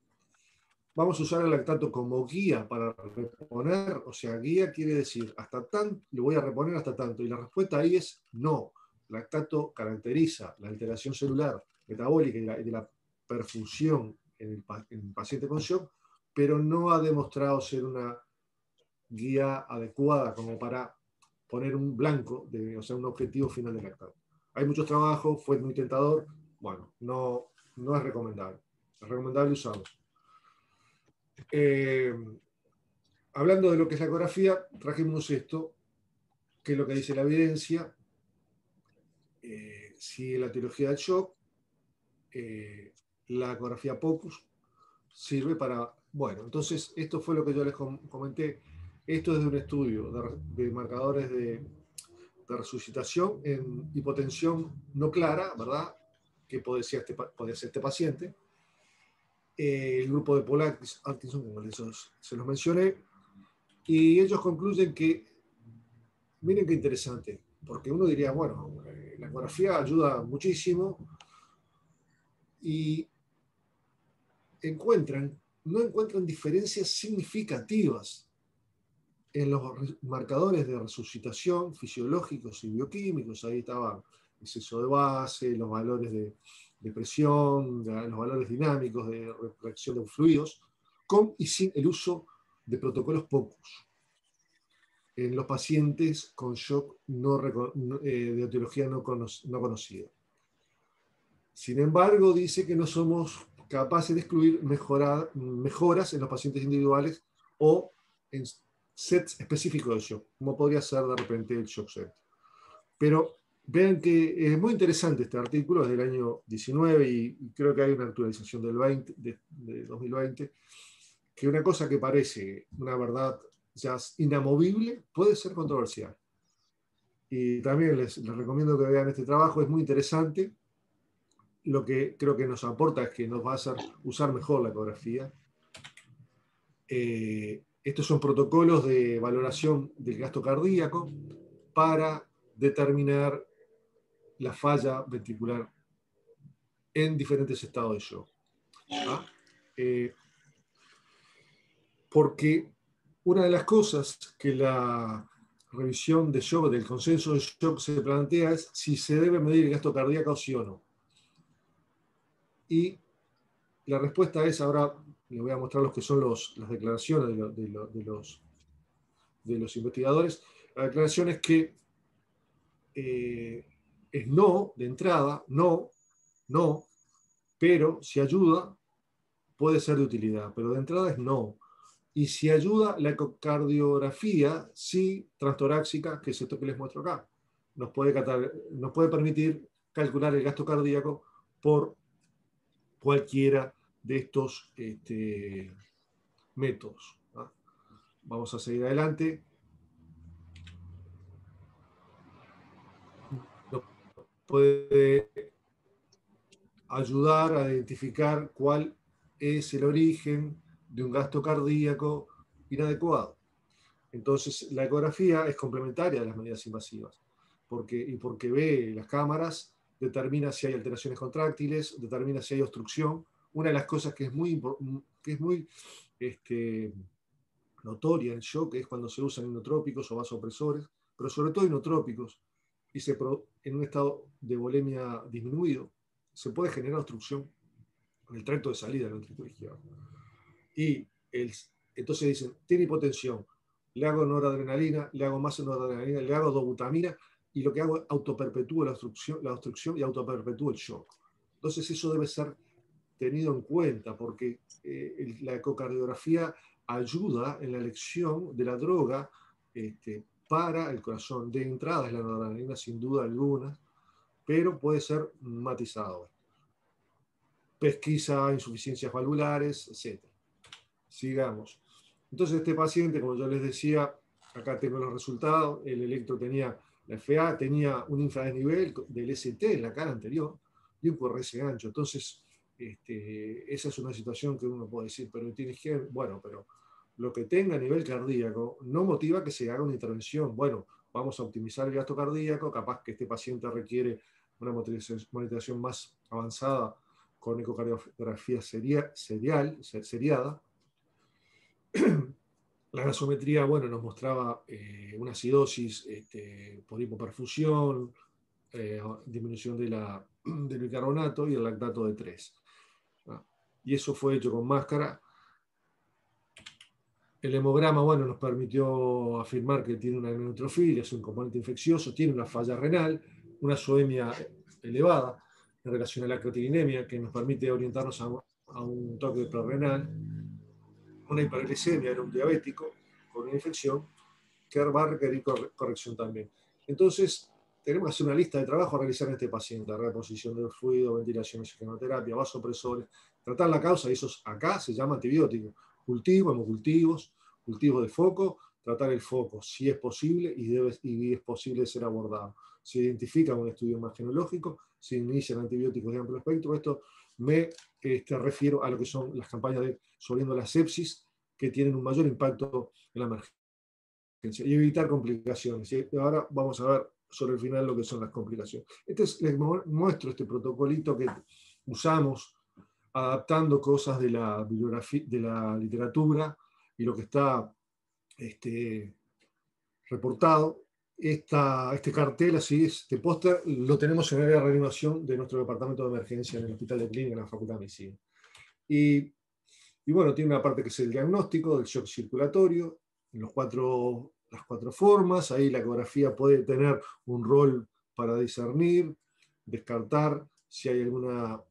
Vamos a usar el lactato como guía para reponer, o sea, guía quiere decir hasta tanto, lo voy a reponer hasta tanto, y la respuesta ahí es no. El lactato caracteriza la alteración celular, metabólica y de la perfusión en el paciente con shock, pero no ha demostrado ser una guía adecuada como para poner un blanco, o sea, un objetivo final del lactato. Hay muchos trabajos, fue muy tentador, bueno, no es recomendable. Es recomendable usarlo. Hablando de lo que es la ecografía, trajimos esto, que es lo que dice la evidencia. Si la etiología del shock, la ecografía POCUS sirve para... Bueno, entonces esto fue lo que yo les comenté. Esto es de un estudio de marcadores de de resucitación en hipotensión no clara, ¿verdad? Que podía ser este paciente. El grupo de Paul Atkinson, como se los mencioné, y ellos concluyen que, miren qué interesante, porque uno diría, bueno, la ecografía ayuda muchísimo, y no encuentran diferencias significativas en los marcadores de resucitación fisiológicos y bioquímicos. Ahí estaba exceso de base, los valores de presión, los valores dinámicos de reacción de fluidos, con y sin el uso de protocolos POCUS en los pacientes con shock de etiología no conocida. Sin embargo, dice que no somos capaces de excluir mejoras en los pacientes individuales o en sets específicos de shock, como podría ser de repente el shock set. Pero vean que es muy interesante este artículo, es del año 19 y creo que hay una actualización de 2020, que una cosa que parece una verdad ya inamovible puede ser controversial. Y también les recomiendo que vean este trabajo, es muy interesante. Lo que creo que nos aporta es que nos va a hacer usar mejor la ecografía. Estos son protocolos de valoración del gasto cardíaco para determinar la falla ventricular en diferentes estados de shock. ¿Ah? Porque una de las cosas que la revisión de shock, del consenso de shock, se plantea es si se debe medir el gasto cardíaco sí o no. Y la respuesta es, ahora les voy a mostrar los que son las declaraciones de los investigadores. La declaración es que es no, de entrada, no, pero si ayuda, puede ser de utilidad, pero de entrada es no. Y si ayuda la ecocardiografía, sí, transtorácica, que es esto que les muestro acá, nos puede permitir calcular el gasto cardíaco por cualquiera de estos métodos. ¿Ah? Vamos a seguir adelante. Nos puede ayudar a identificar cuál es el origen de un gasto cardíaco inadecuado. Entonces, la ecografía es complementaria a las medidas invasivas, porque ve las cámaras, determina si hay alteraciones contráctiles, determina si hay obstrucción. Una de las cosas que es muy notoria en shock es cuando se usan inotrópicos o vasopresores, pero sobre todo inotrópicos, y en un estado de volemia disminuido, se puede generar obstrucción en el tracto de salida del ventrículo izquierdo. Y entonces dicen, tiene hipotensión, le hago noradrenalina, le hago más noradrenalina, le hago dobutamina, y lo que hago es autoperpetúo la obstrucción y autoperpetúo el shock. Entonces eso debe ser tenido en cuenta, porque la ecocardiografía ayuda en la elección de la droga para el corazón. De entrada es la noradrenalina, sin duda alguna, pero puede ser matizado. Pesquisa insuficiencias valvulares, etc. Sigamos. Entonces este paciente, como yo les decía, acá tengo los resultados, el electro tenía la FA, tenía un infradesnivel del ST en la cara anterior y un QRS ancho. Entonces, esa es una situación que uno puede decir, pero tienes que, bueno, pero lo que tenga a nivel cardíaco no motiva que se haga una intervención. Bueno, vamos a optimizar el gasto cardíaco, capaz que este paciente requiere una monitorización más avanzada con ecocardiografía seriada. La gasometría, bueno, nos mostraba una acidosis por hipoperfusión, disminución del bicarbonato y el lactato de 3. Y eso fue hecho con máscara. El hemograma, bueno, nos permitió afirmar que tiene una neutrofilia, es un componente infeccioso, tiene una falla renal, una zoemia elevada en relación a la creatininemia, que nos permite orientarnos a un toque prerrenal, una hiperglicemia, era un diabético con una infección, que va a requerir corrección también. Entonces, tenemos que hacer una lista de trabajo a realizar en este paciente: reposición del fluido, ventilación, oxigenoterapia, vasopresores, tratar la causa, y eso acá se llama antibiótico. Cultivo, hemocultivos, cultivos de foco tratar el foco, si es posible y es posible ser abordado. Se identifica un estudio imagenológico, se inician antibióticos de amplio espectro. Esto me refiero a lo que son las campañas de sobre la sepsis, que tienen un mayor impacto en la emergencia y evitar complicaciones. Y ahora vamos a ver sobre el final lo que son las complicaciones. Les muestro este protocolito que usamos adaptando cosas de la bibliografía, de la literatura y lo que está reportado. Este cartel, así, este póster, lo tenemos en el área de reanimación de nuestro departamento de emergencia en el Hospital de Clínica, en la Facultad de Medicina. Y bueno, tiene una parte que es el diagnóstico del shock circulatorio, en las cuatro formas. Ahí la ecografía puede tener un rol para discernir, descartar si hay alguna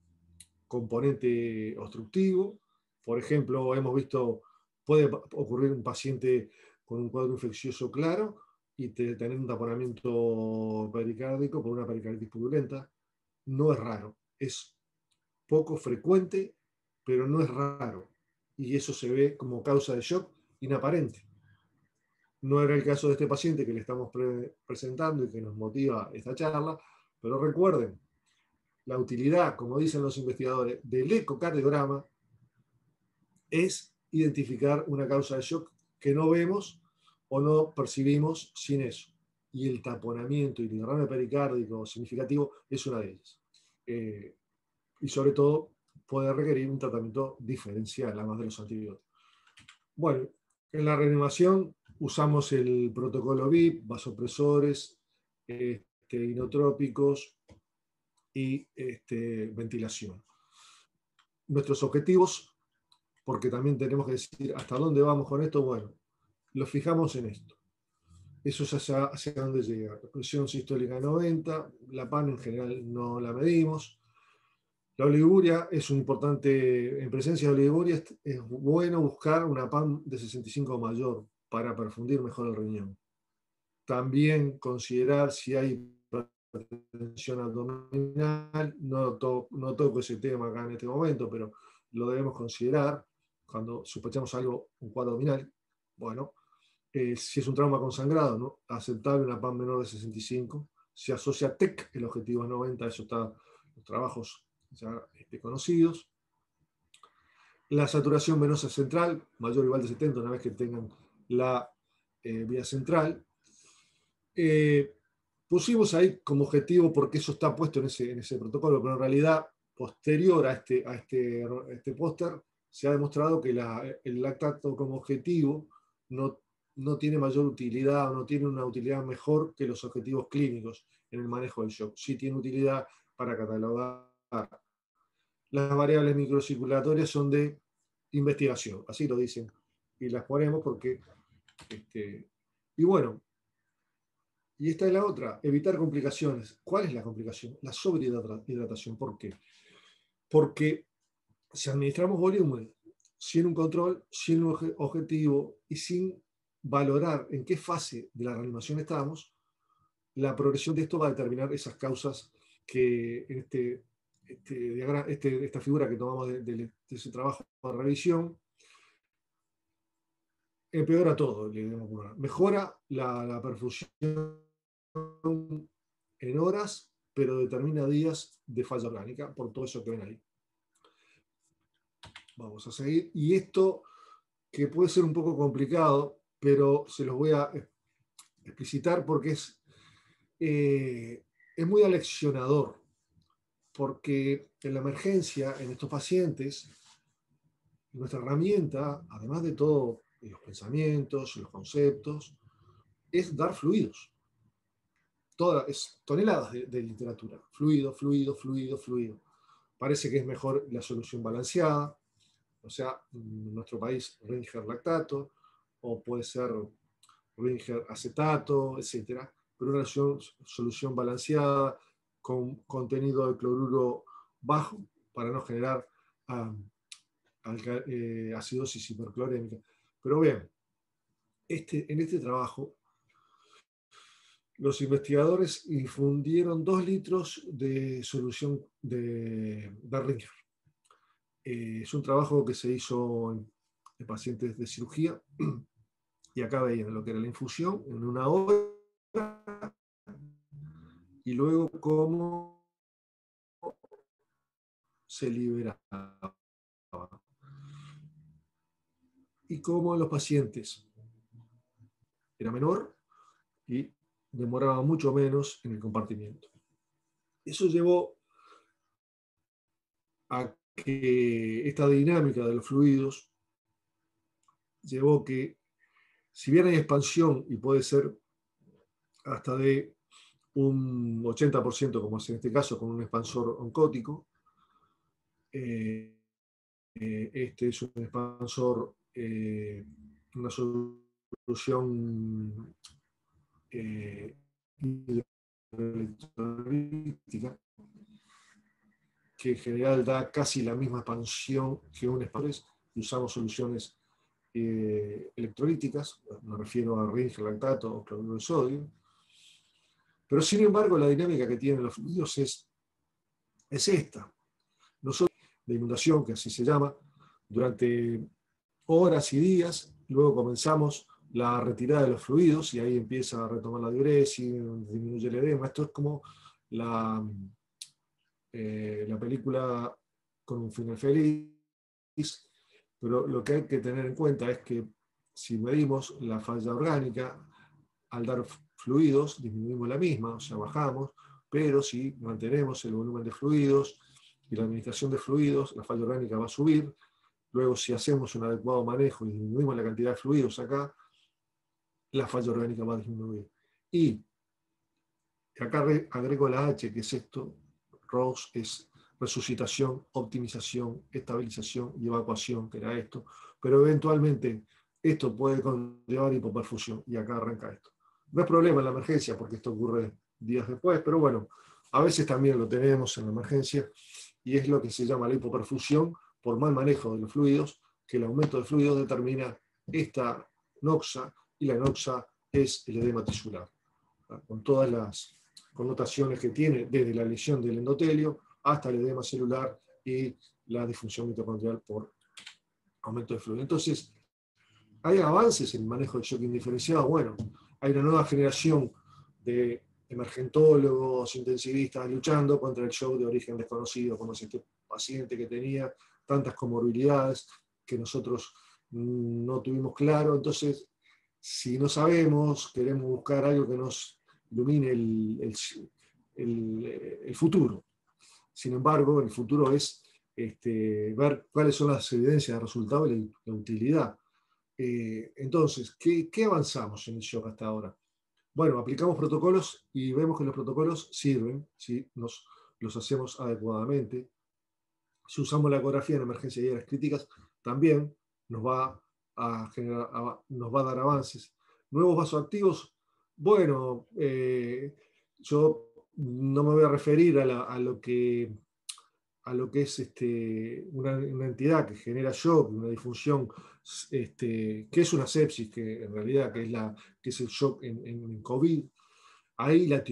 componente obstructivo. Por ejemplo, hemos visto, puede ocurrir un paciente con un cuadro infeccioso claro y tener un taponamiento pericárdico por una pericarditis purulenta. No es raro, es poco frecuente, pero no es raro. Y eso se ve como causa de shock inaparente. No era el caso de este paciente que le estamos presentando y que nos motiva esta charla, pero recuerden, la utilidad, como dicen los investigadores, del ecocardiograma es identificar una causa de shock que no vemos o no percibimos sin eso. Y el taponamiento y el derrame pericárdico significativo es una de ellas. Y sobre todo puede requerir un tratamiento diferencial, además de los antibióticos. Bueno, en la reanimación usamos el protocolo VIP, vasopresores, inotrópicos y ventilación. Nuestros objetivos, porque también tenemos que decir hasta dónde vamos con esto, bueno, lo fijamos en esto. Eso es hacia dónde llega. La presión sistólica 90, la PAN en general no la medimos. La oliguria es un importante, en presencia de oliguria es bueno buscar una PAN de 65 o mayor para perfundir mejor el riñón. También considerar si hay hipertensión abdominal, no toco ese tema acá en este momento, pero lo debemos considerar cuando sospechamos algo, un cuadro abdominal. Bueno, si es un trauma consangrado, ¿no? Aceptable una PAN menor de 65. Se asocia TEC, el objetivo es 90, eso está en los trabajos ya conocidos. La saturación venosa central, mayor o igual de 70, una vez que tengan la vía central. Pusimos ahí como objetivo, porque eso está puesto en ese protocolo, pero en realidad, posterior a este póster, se ha demostrado que el lactato como objetivo no tiene mayor utilidad o no tiene una utilidad mejor que los objetivos clínicos en el manejo del shock. Sí tiene utilidad para catalogar. Las variables microcirculatorias son de investigación, así lo dicen, y las ponemos porque... y bueno, y esta es la otra, evitar complicaciones. ¿Cuál es la complicación? La sobrehidratación. ¿Por qué? Porque si administramos volumen sin un control, sin un objetivo y sin valorar en qué fase de la reanimación estamos, la progresión de esto va a determinar esas causas que en esta figura que tomamos de ese trabajo de revisión, empeora todo. Mejora la perfusión en horas, pero determina días de falla orgánica, por todo eso que ven ahí. Vamos a seguir. Y esto, que puede ser un poco complicado, pero se los voy a explicitar porque es muy aleccionador, porque en la emergencia, en estos pacientes, nuestra herramienta, además de todo, los pensamientos, los conceptos, es dar fluidos. Es toneladas de literatura. Fluido, fluido, fluido, fluido. Parece que es mejor la solución balanceada, o sea, en nuestro país, Ringer lactato, o puede ser Ringer acetato, etc. Pero una solución balanceada con contenido de cloruro bajo para no generar acidosis hiperclorémica. Pero bien, en este trabajo, los investigadores infundieron 2 litros de solución de Ringer. Es un trabajo que se hizo en pacientes de cirugía y acá veían lo que era la infusión en 1 hora, y luego cómo se liberaba. Y cómo los pacientes era menor y demoraba mucho menos en el compartimiento. Eso llevó a que esta dinámica de los fluidos llevó que, si bien hay expansión y puede ser hasta de un 80%, como es en este caso con un expansor oncótico, este es un expansor, una solución hidroelectrolítica, que en general da casi la misma expansión que un expansor, y usamos soluciones electrolíticas, me refiero a Ring, lactato o cloruro de sodio. Pero sin embargo, la dinámica que tienen los fluidos es esta. Nosotros, de inundación, que así se llama, durante horas y días, luego comenzamos la retirada de los fluidos y ahí empieza a retomar la diuresis, disminuye el edema. Esto es como la película Con un final feliz, pero lo que hay que tener en cuenta es que si medimos la falla orgánica, al dar fluidos disminuimos la misma, o sea, bajamos, pero si mantenemos el volumen de fluidos y la administración de fluidos, la falla orgánica va a subir. Luego, si hacemos un adecuado manejo y disminuimos la cantidad de fluidos acá, la falla orgánica va a disminuir. Y acá agrego la H, que es esto. ROS es resucitación, optimización, estabilización y evacuación, que era esto. Pero eventualmente esto puede conllevar hipoperfusión, y acá arranca esto. No es problema en la emergencia, porque esto ocurre días después, pero bueno, a veces también lo tenemos en la emergencia, y es lo que se llama la hipoperfusión por mal manejo de los fluidos, que el aumento de fluidos determina esta noxa, y la noxa es el edema tisular, con todas las connotaciones que tiene, desde la lesión del endotelio hasta el edema celular y la disfunción mitocondrial por aumento de fluido. Entonces, ¿hay avances en el manejo del shock indiferenciado? Bueno, hay una nueva generación de emergentólogos, intensivistas luchando contra el shock de origen desconocido, como es este paciente que tenía tantas comorbilidades que nosotros no tuvimos claro. Entonces, si no sabemos, queremos buscar algo que nos ilumine el futuro. Sin embargo, el futuro es ver cuáles son las evidencias de resultado y la utilidad. Entonces, ¿qué avanzamos en el shock hasta ahora? Bueno, aplicamos protocolos y vemos que los protocolos sirven si los hacemos adecuadamente. Si usamos la ecografía en emergencias y áreas críticas, también nos va nos va a dar avances. Nuevos vasoactivos, bueno, yo no me voy a referir a lo que es una entidad que genera shock, una disfunción, que es una sepsis, que en realidad que es el shock en COVID. Ahí la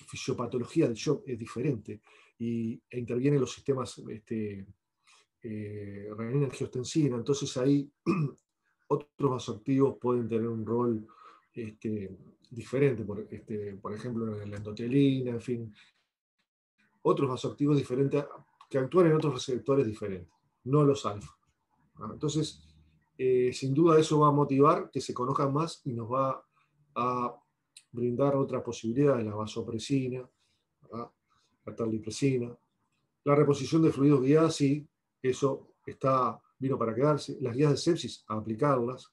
fisiopatología del shock es diferente e intervienen los sistemas renina-angiostensina. Entonces ahí otros vasoactivos pueden tener un rol diferente, por ejemplo, en la endotelina, en fin, otros vasoactivos diferentes que actúan en otros receptores diferentes, no los alfa. Entonces, sin duda eso va a motivar que se conozcan más y nos va a brindar otras posibilidades, la vasopresina, la terlipresina, la reposición de fluidos guiadas, sí, eso vino para quedarse, las guías de sepsis, a aplicarlas,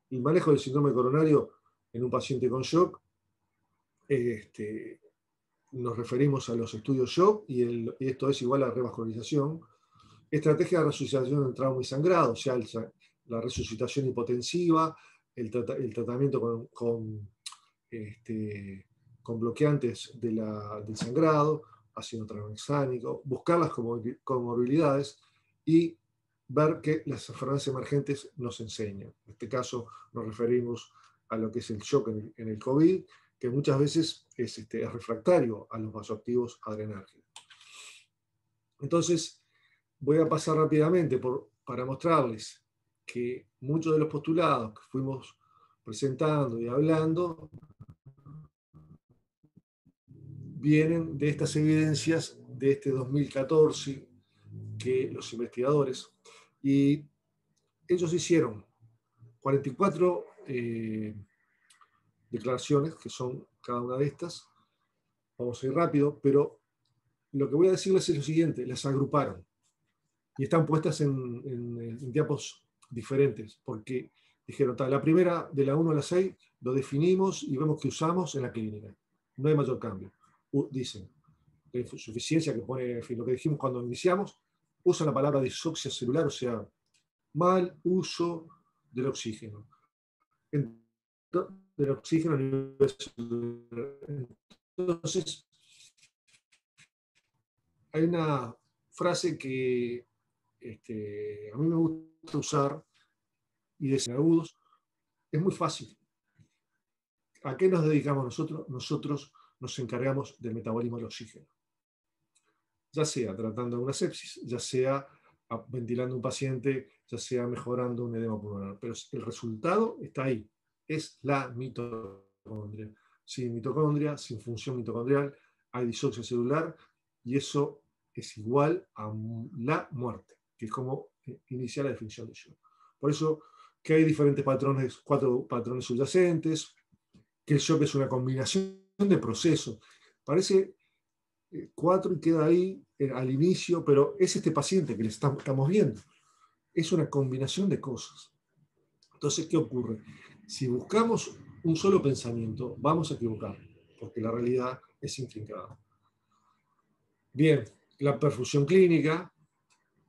el manejo del síndrome coronario en un paciente con shock, nos referimos a los estudios shock y esto es igual a revascularización. Estrategia de resucitación del trauma y sangrado, o sea, la resucitación hipotensiva, el tratamiento con bloqueantes del sangrado, ácido tranexámico, buscar las comorbilidades y ver qué las enfermedades emergentes nos enseñan. En este caso nos referimos a lo que es el shock en el COVID, que muchas veces es refractario a los vasoactivos adrenérgicos. Entonces, voy a pasar rápidamente para mostrarles que muchos de los postulados que fuimos presentando y hablando, vienen de estas evidencias de este 2014 que los investigadores, y ellos hicieron 44 declaraciones, que son cada una de estas. Vamos a ir rápido, pero lo que voy a decirles es lo siguiente: las agruparon y están puestas en diapos diferentes, porque dijeron, la primera de la 1 a la 6 lo definimos y vemos que usamos en la clínica. No hay mayor cambio. Dicen, la insuficiencia que pone, en fin, lo que dijimos cuando iniciamos, usa la palabra disoxia celular, o sea, mal uso del oxígeno. Del oxígeno a nivel celular. Entonces, hay una frase que a mí me gusta usar y decir agudos, es muy fácil. ¿A qué nos dedicamos nosotros? Nosotros nos encargamos del metabolismo del oxígeno. Ya sea tratando una sepsis, ya sea ventilando un paciente, ya sea mejorando un edema pulmonar. Pero el resultado está ahí. Es la mitocondria. Sin mitocondria, sin función mitocondrial, hay disoxia celular y eso es igual a la muerte, que es como inicia la definición de shock. Por eso que hay diferentes patrones, 4 patrones subyacentes, que el shock es una combinación de procesos. Parece 4 y queda ahí al inicio, pero es este paciente que le estamos viendo. Es una combinación de cosas. Entonces, ¿qué ocurre? Si buscamos un solo pensamiento, vamos a equivocar, porque la realidad es intrincada. Bien, la perfusión clínica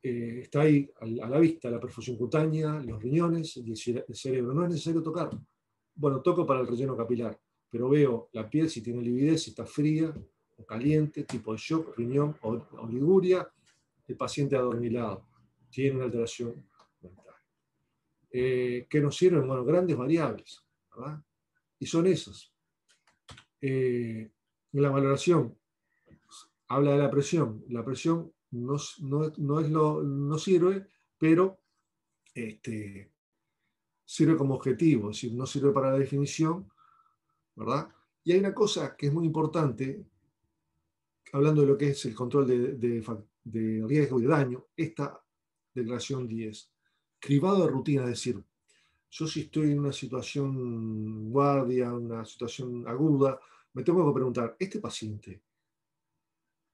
está ahí a la vista, la perfusión cutánea, los riñones, el cerebro. No es necesario tocar. Bueno, toco para el relleno capilar, pero veo la piel si tiene lividez, si está fría o caliente, tipo de shock, riñón o oliguria, el paciente adormilado, tiene una alteración mental. ¿Qué nos sirven? Bueno, grandes variables, ¿verdad? Y son esas. La valoración habla de la presión. La presión no sirve, pero sirve como objetivo, es decir, no sirve para la definición, ¿verdad? Y hay una cosa que es muy importante, hablando de lo que es el control de riesgo y de daño, esta declaración 10. Cribado de rutina, es decir, yo si estoy en una situación guardia, una situación aguda, me tengo que preguntar, ¿este paciente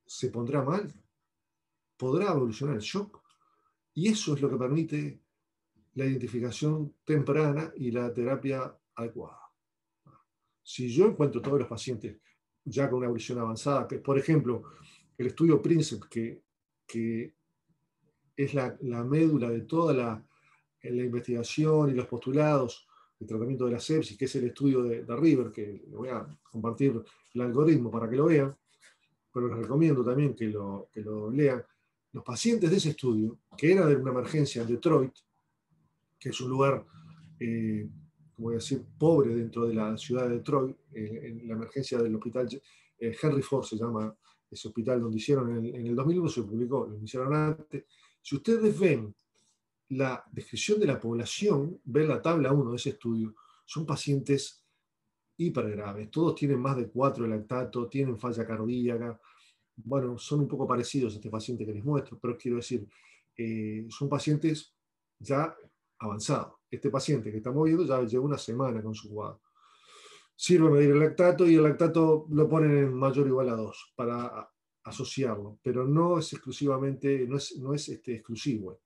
se pondrá mal? ¿Podrá evolucionar el shock? Y eso es lo que permite la identificación temprana y la terapia adecuada. Si yo encuentro todos los pacientes ya con una evolución avanzada, que por ejemplo, el estudio PRINCEP, que es la médula de toda la investigación y los postulados de tratamiento de la sepsis, que es el estudio de River, que le voy a compartir el algoritmo para que lo vean, pero les recomiendo también que lo lean. Los pacientes de ese estudio, que era de una emergencia en Detroit, que es un lugar, como voy a decir, pobre dentro de la ciudad de Detroit, en la emergencia del hospital Henry Ford se llama ese hospital donde hicieron en el 2001, se publicó, lo hicieron antes. Si ustedes ven la descripción de la población, ven la tabla 1 de ese estudio, son pacientes hipergraves, todos tienen más de 4 de lactato, tienen falla cardíaca, bueno, son un poco parecidos a este paciente que les muestro, pero quiero decir, son pacientes ya avanzados. Este paciente que estamos viendo ya lleva una semana con su cuadro. Sirve medir el lactato y el lactato lo ponen en mayor o igual a 2 para asociarlo, pero no es exclusivamente, no es exclusivo.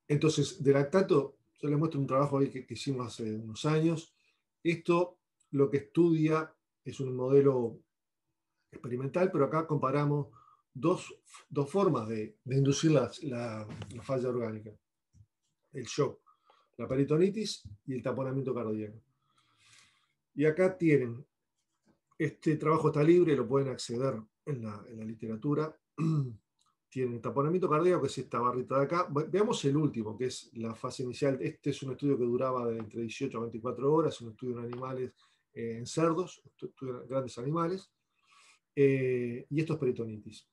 Entonces, de lactato, yo les muestro un trabajo ahí que hicimos hace unos años. Esto lo que estudia es un modelo experimental, pero acá comparamos dos formas de inducir la falla orgánica. El shock, la peritonitis y el taponamiento cardíaco. Y acá tienen, este trabajo está libre, lo pueden acceder en la literatura. Tienen taponamiento cardíaco, que es esta barrita de acá. Veamos el último, que es la fase inicial. Este es un estudio que duraba de entre 18 a 24 horas, un estudio en animales, en cerdos, estudio en grandes animales. Y esto es peritonitis.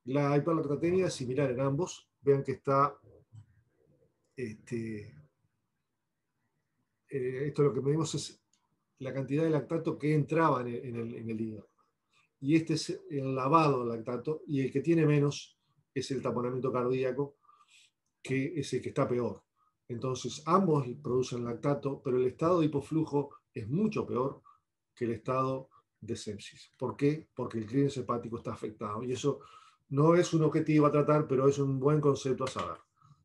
La hiperlactatemia es similar en ambos. Vean que está esto lo que medimos es la cantidad de lactato que entraba en el hígado. Y este es el lavado del lactato, y el que tiene menos es el taponamiento cardíaco, que es el que está peor. Entonces, ambos producen lactato, pero el estado de hipoflujo es mucho peor que el estado de sepsis. ¿Por qué? Porque el clínico hepático está afectado. Y eso no es un objetivo a tratar, pero es un buen concepto a saber.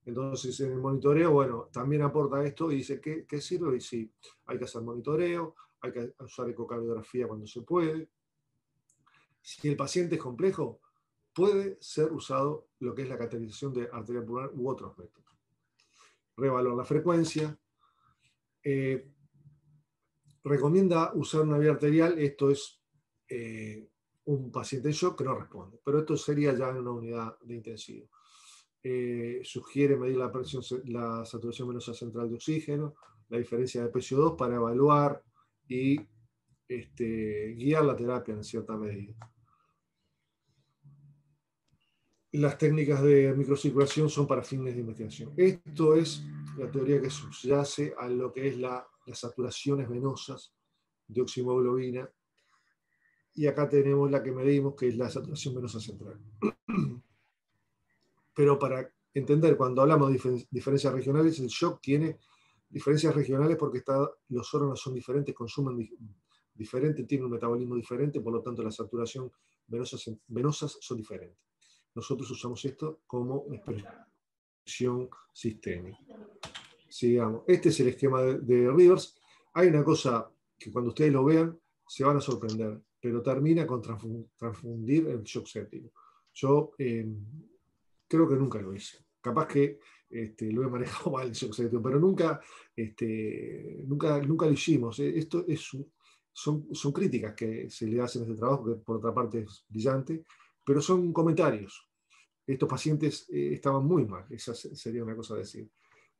Entonces, en el monitoreo, bueno, también aporta esto y dice, ¿qué sirve? Y sí, hay que hacer monitoreo, hay que usar ecocardiografía cuando se puede. Si el paciente es complejo, puede ser usado lo que es la cateterización de arterial pulmonar u otros métodos. Reevaluar la frecuencia. Recomienda usar una vía arterial, esto es un paciente en shock que no responde, pero esto sería ya en una unidad de intensivo. Sugiere medir la presión, la saturación venosa central de oxígeno, la diferencia de PCO2 para evaluar y guiar la terapia en cierta medida. Las técnicas de microcirculación son para fines de investigación. Esto es la teoría que subyace a lo que es las saturaciones venosas de oximoglobina, y acá tenemos la que medimos, que es la saturación venosa central. Pero para entender, cuando hablamos de diferencias regionales, el shock tiene diferencias regionales porque los órganos son diferentes, consumen diferente, tienen un metabolismo diferente, por lo tanto la saturación venosas son diferentes. Nosotros usamos esto como expresión sistémica. Sigamos. Este es el esquema de Rivers. Hay una cosa que cuando ustedes lo vean se van a sorprender, pero termina con transfundir el shock séptico. Yo creo que nunca lo hice. Capaz que lo he manejado mal el shock séptico, pero nunca lo hicimos. Esto son críticas que se le hacen a este trabajo, que por otra parte es brillante, pero son comentarios. Estos pacientes estaban muy mal, esa sería una cosa a decir.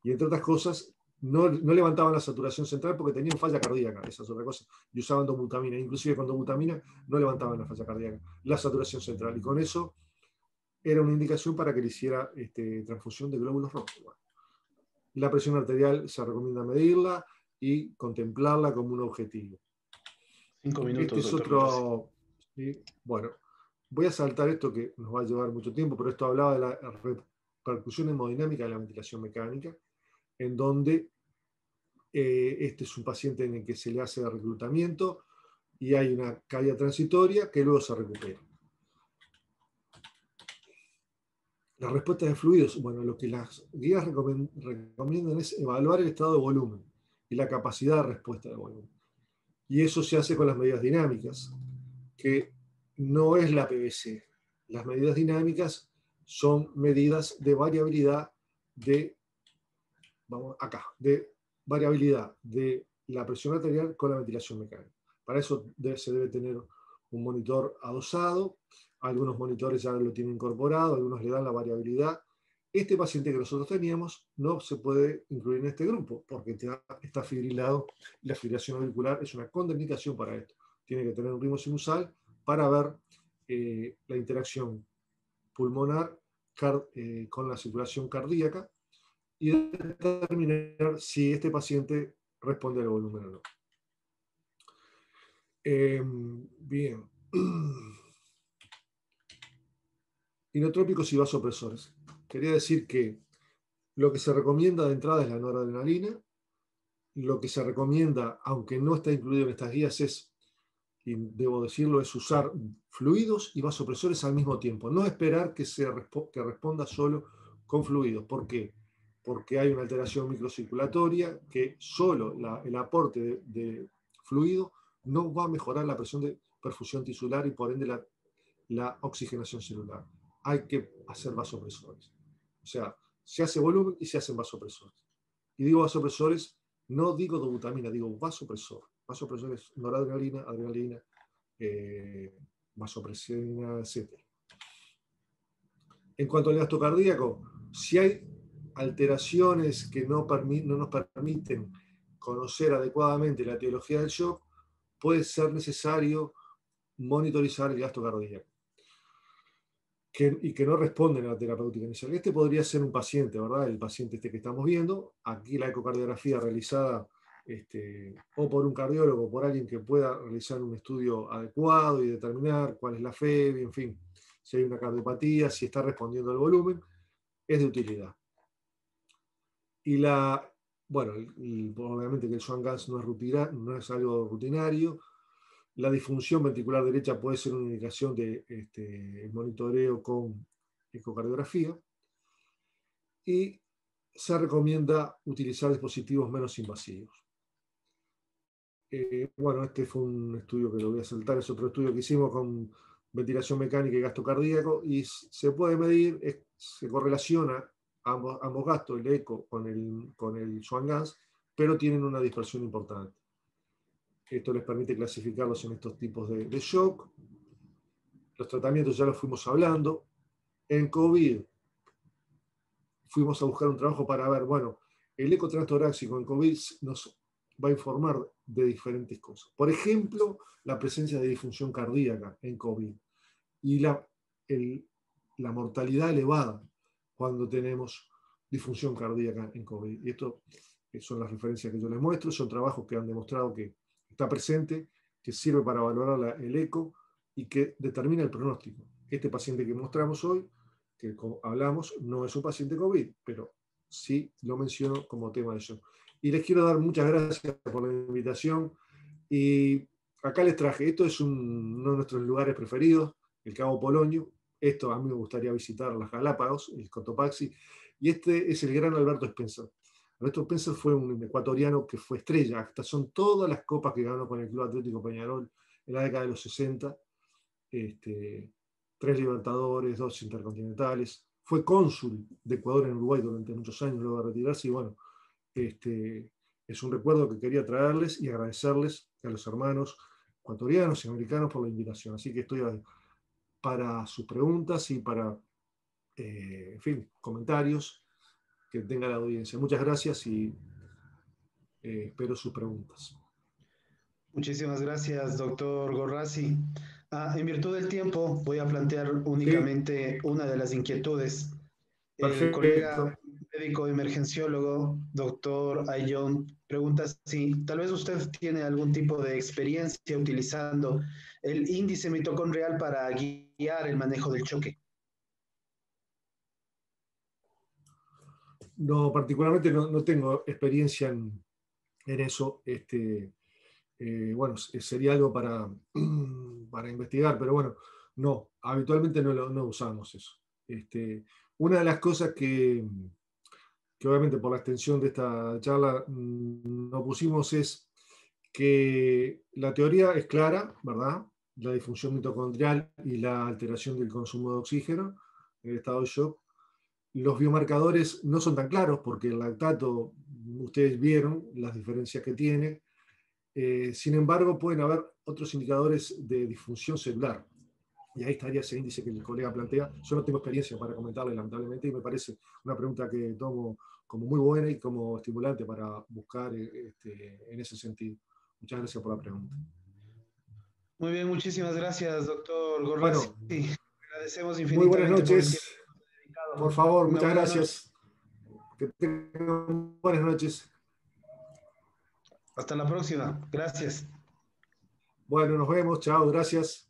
Y entre otras cosas, no levantaban la saturación central porque tenían falla cardíaca, esa es otra cosa, y usaban dobutamina, inclusive con dobutamina no levantaban la falla cardíaca, la saturación central, y con eso era una indicación para que le hiciera transfusión de glóbulos rojos. Bueno, la presión arterial se recomienda medirla y contemplarla como un objetivo. 5 minutos, Este es otro... ¿sí? Bueno, voy a saltar esto que nos va a llevar mucho tiempo, pero esto hablaba de la repercusión hemodinámica de la ventilación mecánica, en donde este es un paciente en el que se le hace reclutamiento y hay una caída transitoria que luego se recupera. La respuesta de fluidos, bueno, lo que las guías recomiendan es evaluar el estado de volumen y la capacidad de respuesta de volumen. Y eso se hace con las medidas dinámicas, que no es la PVC. Las medidas dinámicas son medidas de variabilidad de variabilidad de la presión arterial con la ventilación mecánica. Para eso se debe tener un monitor adosado, algunos monitores ya lo tienen incorporado, algunos le dan la variabilidad. Este paciente que nosotros teníamos no se puede incluir en este grupo porque está fibrilado y la fibrilación auricular es una contraindicación para esto. Tiene que tener un ritmo sinusal para ver la interacción pulmonar con la circulación cardíaca y determinar si este paciente responde al volumen o no. Bien. Inotrópicos y vasopresores. Quería decir que lo que se recomienda de entrada es la noradrenalina. Lo que se recomienda, aunque no está incluido en estas guías, es, y debo decirlo, es usar fluidos y vasopresores al mismo tiempo. No esperar que responda solo con fluidos. ¿Por qué? Porque hay una alteración microcirculatoria que solo el aporte de fluido no va a mejorar la presión de perfusión tisular y por ende la oxigenación celular. Hay que hacer vasopresores. O sea, se hace volumen y se hacen vasopresores. Y digo vasopresores, no digo dobutamina, digo vasopresor. Vasopresor es noradrenalina, adrenalina, vasopresina, etc. En cuanto al gasto cardíaco, si hay alteraciones que no nos permiten conocer adecuadamente la etiología del shock, puede ser necesario monitorizar el gasto cardíaco y que no responden a la terapéutica inicial. Este podría ser un paciente, ¿verdad? El paciente que estamos viendo. Aquí la ecocardiografía realizada o por un cardiólogo, o por alguien que pueda realizar un estudio adecuado y determinar cuál es la FEBI, en fin, si hay una cardiopatía, si está respondiendo al volumen, es de utilidad. Y bueno, obviamente que el Swan-Ganz no es algo rutinario. La disfunción ventricular derecha puede ser una indicación de monitoreo con ecocardiografía. Y se recomienda utilizar dispositivos menos invasivos. Bueno, este fue un estudio que lo voy a saltar, es otro estudio que hicimos con ventilación mecánica y gasto cardíaco, y se puede medir, se correlaciona ambos gastos, el eco con el Swan-Ganz, pero tienen una dispersión importante. Esto les permite clasificarlos en estos tipos de shock. Los tratamientos ya los fuimos hablando. En COVID fuimos a buscar un trabajo para ver, bueno, el eco transtorácico en COVID nos va a informar de diferentes cosas. Por ejemplo, la presencia de disfunción cardíaca en COVID y la mortalidad elevada cuando tenemos disfunción cardíaca en COVID. Y esto son las referencias que yo les muestro, son trabajos que han demostrado que está presente, que sirve para valorar el eco y que determina el pronóstico. Este paciente que mostramos hoy, que como hablamos, no es un paciente COVID, pero sí lo menciono como tema de shock. Y les quiero dar muchas gracias por la invitación. Y acá les traje, esto es uno de nuestros lugares preferidos, el Cabo Polonio. Esto a mí me gustaría visitar las Galápagos, el Cotopaxi. Y este es el gran Alberto Spencer. Alberto Spencer fue un ecuatoriano que fue estrella. Estas son todas las copas que ganó con el Club Atlético Peñarol en la década de los 60. 3 Libertadores, 2 Intercontinentales. Fue cónsul de Ecuador en Uruguay durante muchos años luego de retirarse. Y bueno, es un recuerdo que quería traerles y agradecerles a los hermanos ecuatorianos y americanos por la invitación. Así que estoy para sus preguntas y para, en fin, comentarios que tenga la audiencia. Muchas gracias y espero sus preguntas. Muchísimas gracias, doctor Gorrasi. En virtud del tiempo, voy a plantear únicamente una de las inquietudes. Perfecto. El colega médico emergenciólogo, doctor Ayllón, pregunta si tal vez usted tiene algún tipo de experiencia utilizando el índice mitocondrial para guiar el manejo del choque. No, particularmente no tengo experiencia en eso. Bueno, sería algo para investigar, pero bueno, no, habitualmente no usamos eso. Una de las cosas que obviamente por la extensión de esta charla no pusimos es que la teoría es clara, ¿verdad? La disfunción mitocondrial y la alteración del consumo de oxígeno en el estado de shock. Los biomarcadores no son tan claros porque el lactato, ustedes vieron las diferencias que tiene. Sin embargo, pueden haber otros indicadores de disfunción celular. Y ahí estaría ese índice que el colega plantea. Yo no tengo experiencia para comentarle, lamentablemente, y me parece una pregunta que tomo como muy buena y como estimulante para buscar en ese sentido. Muchas gracias por la pregunta. Muy bien, muchísimas gracias, doctor Gorrasi. Bueno, agradecemos muy buenas infinitamente por el noches. tiempo dedicado. Por favor, Una muchas buena gracias. Que tengan buenas noches. Hasta la próxima. Gracias. Bueno, nos vemos. Chao, gracias.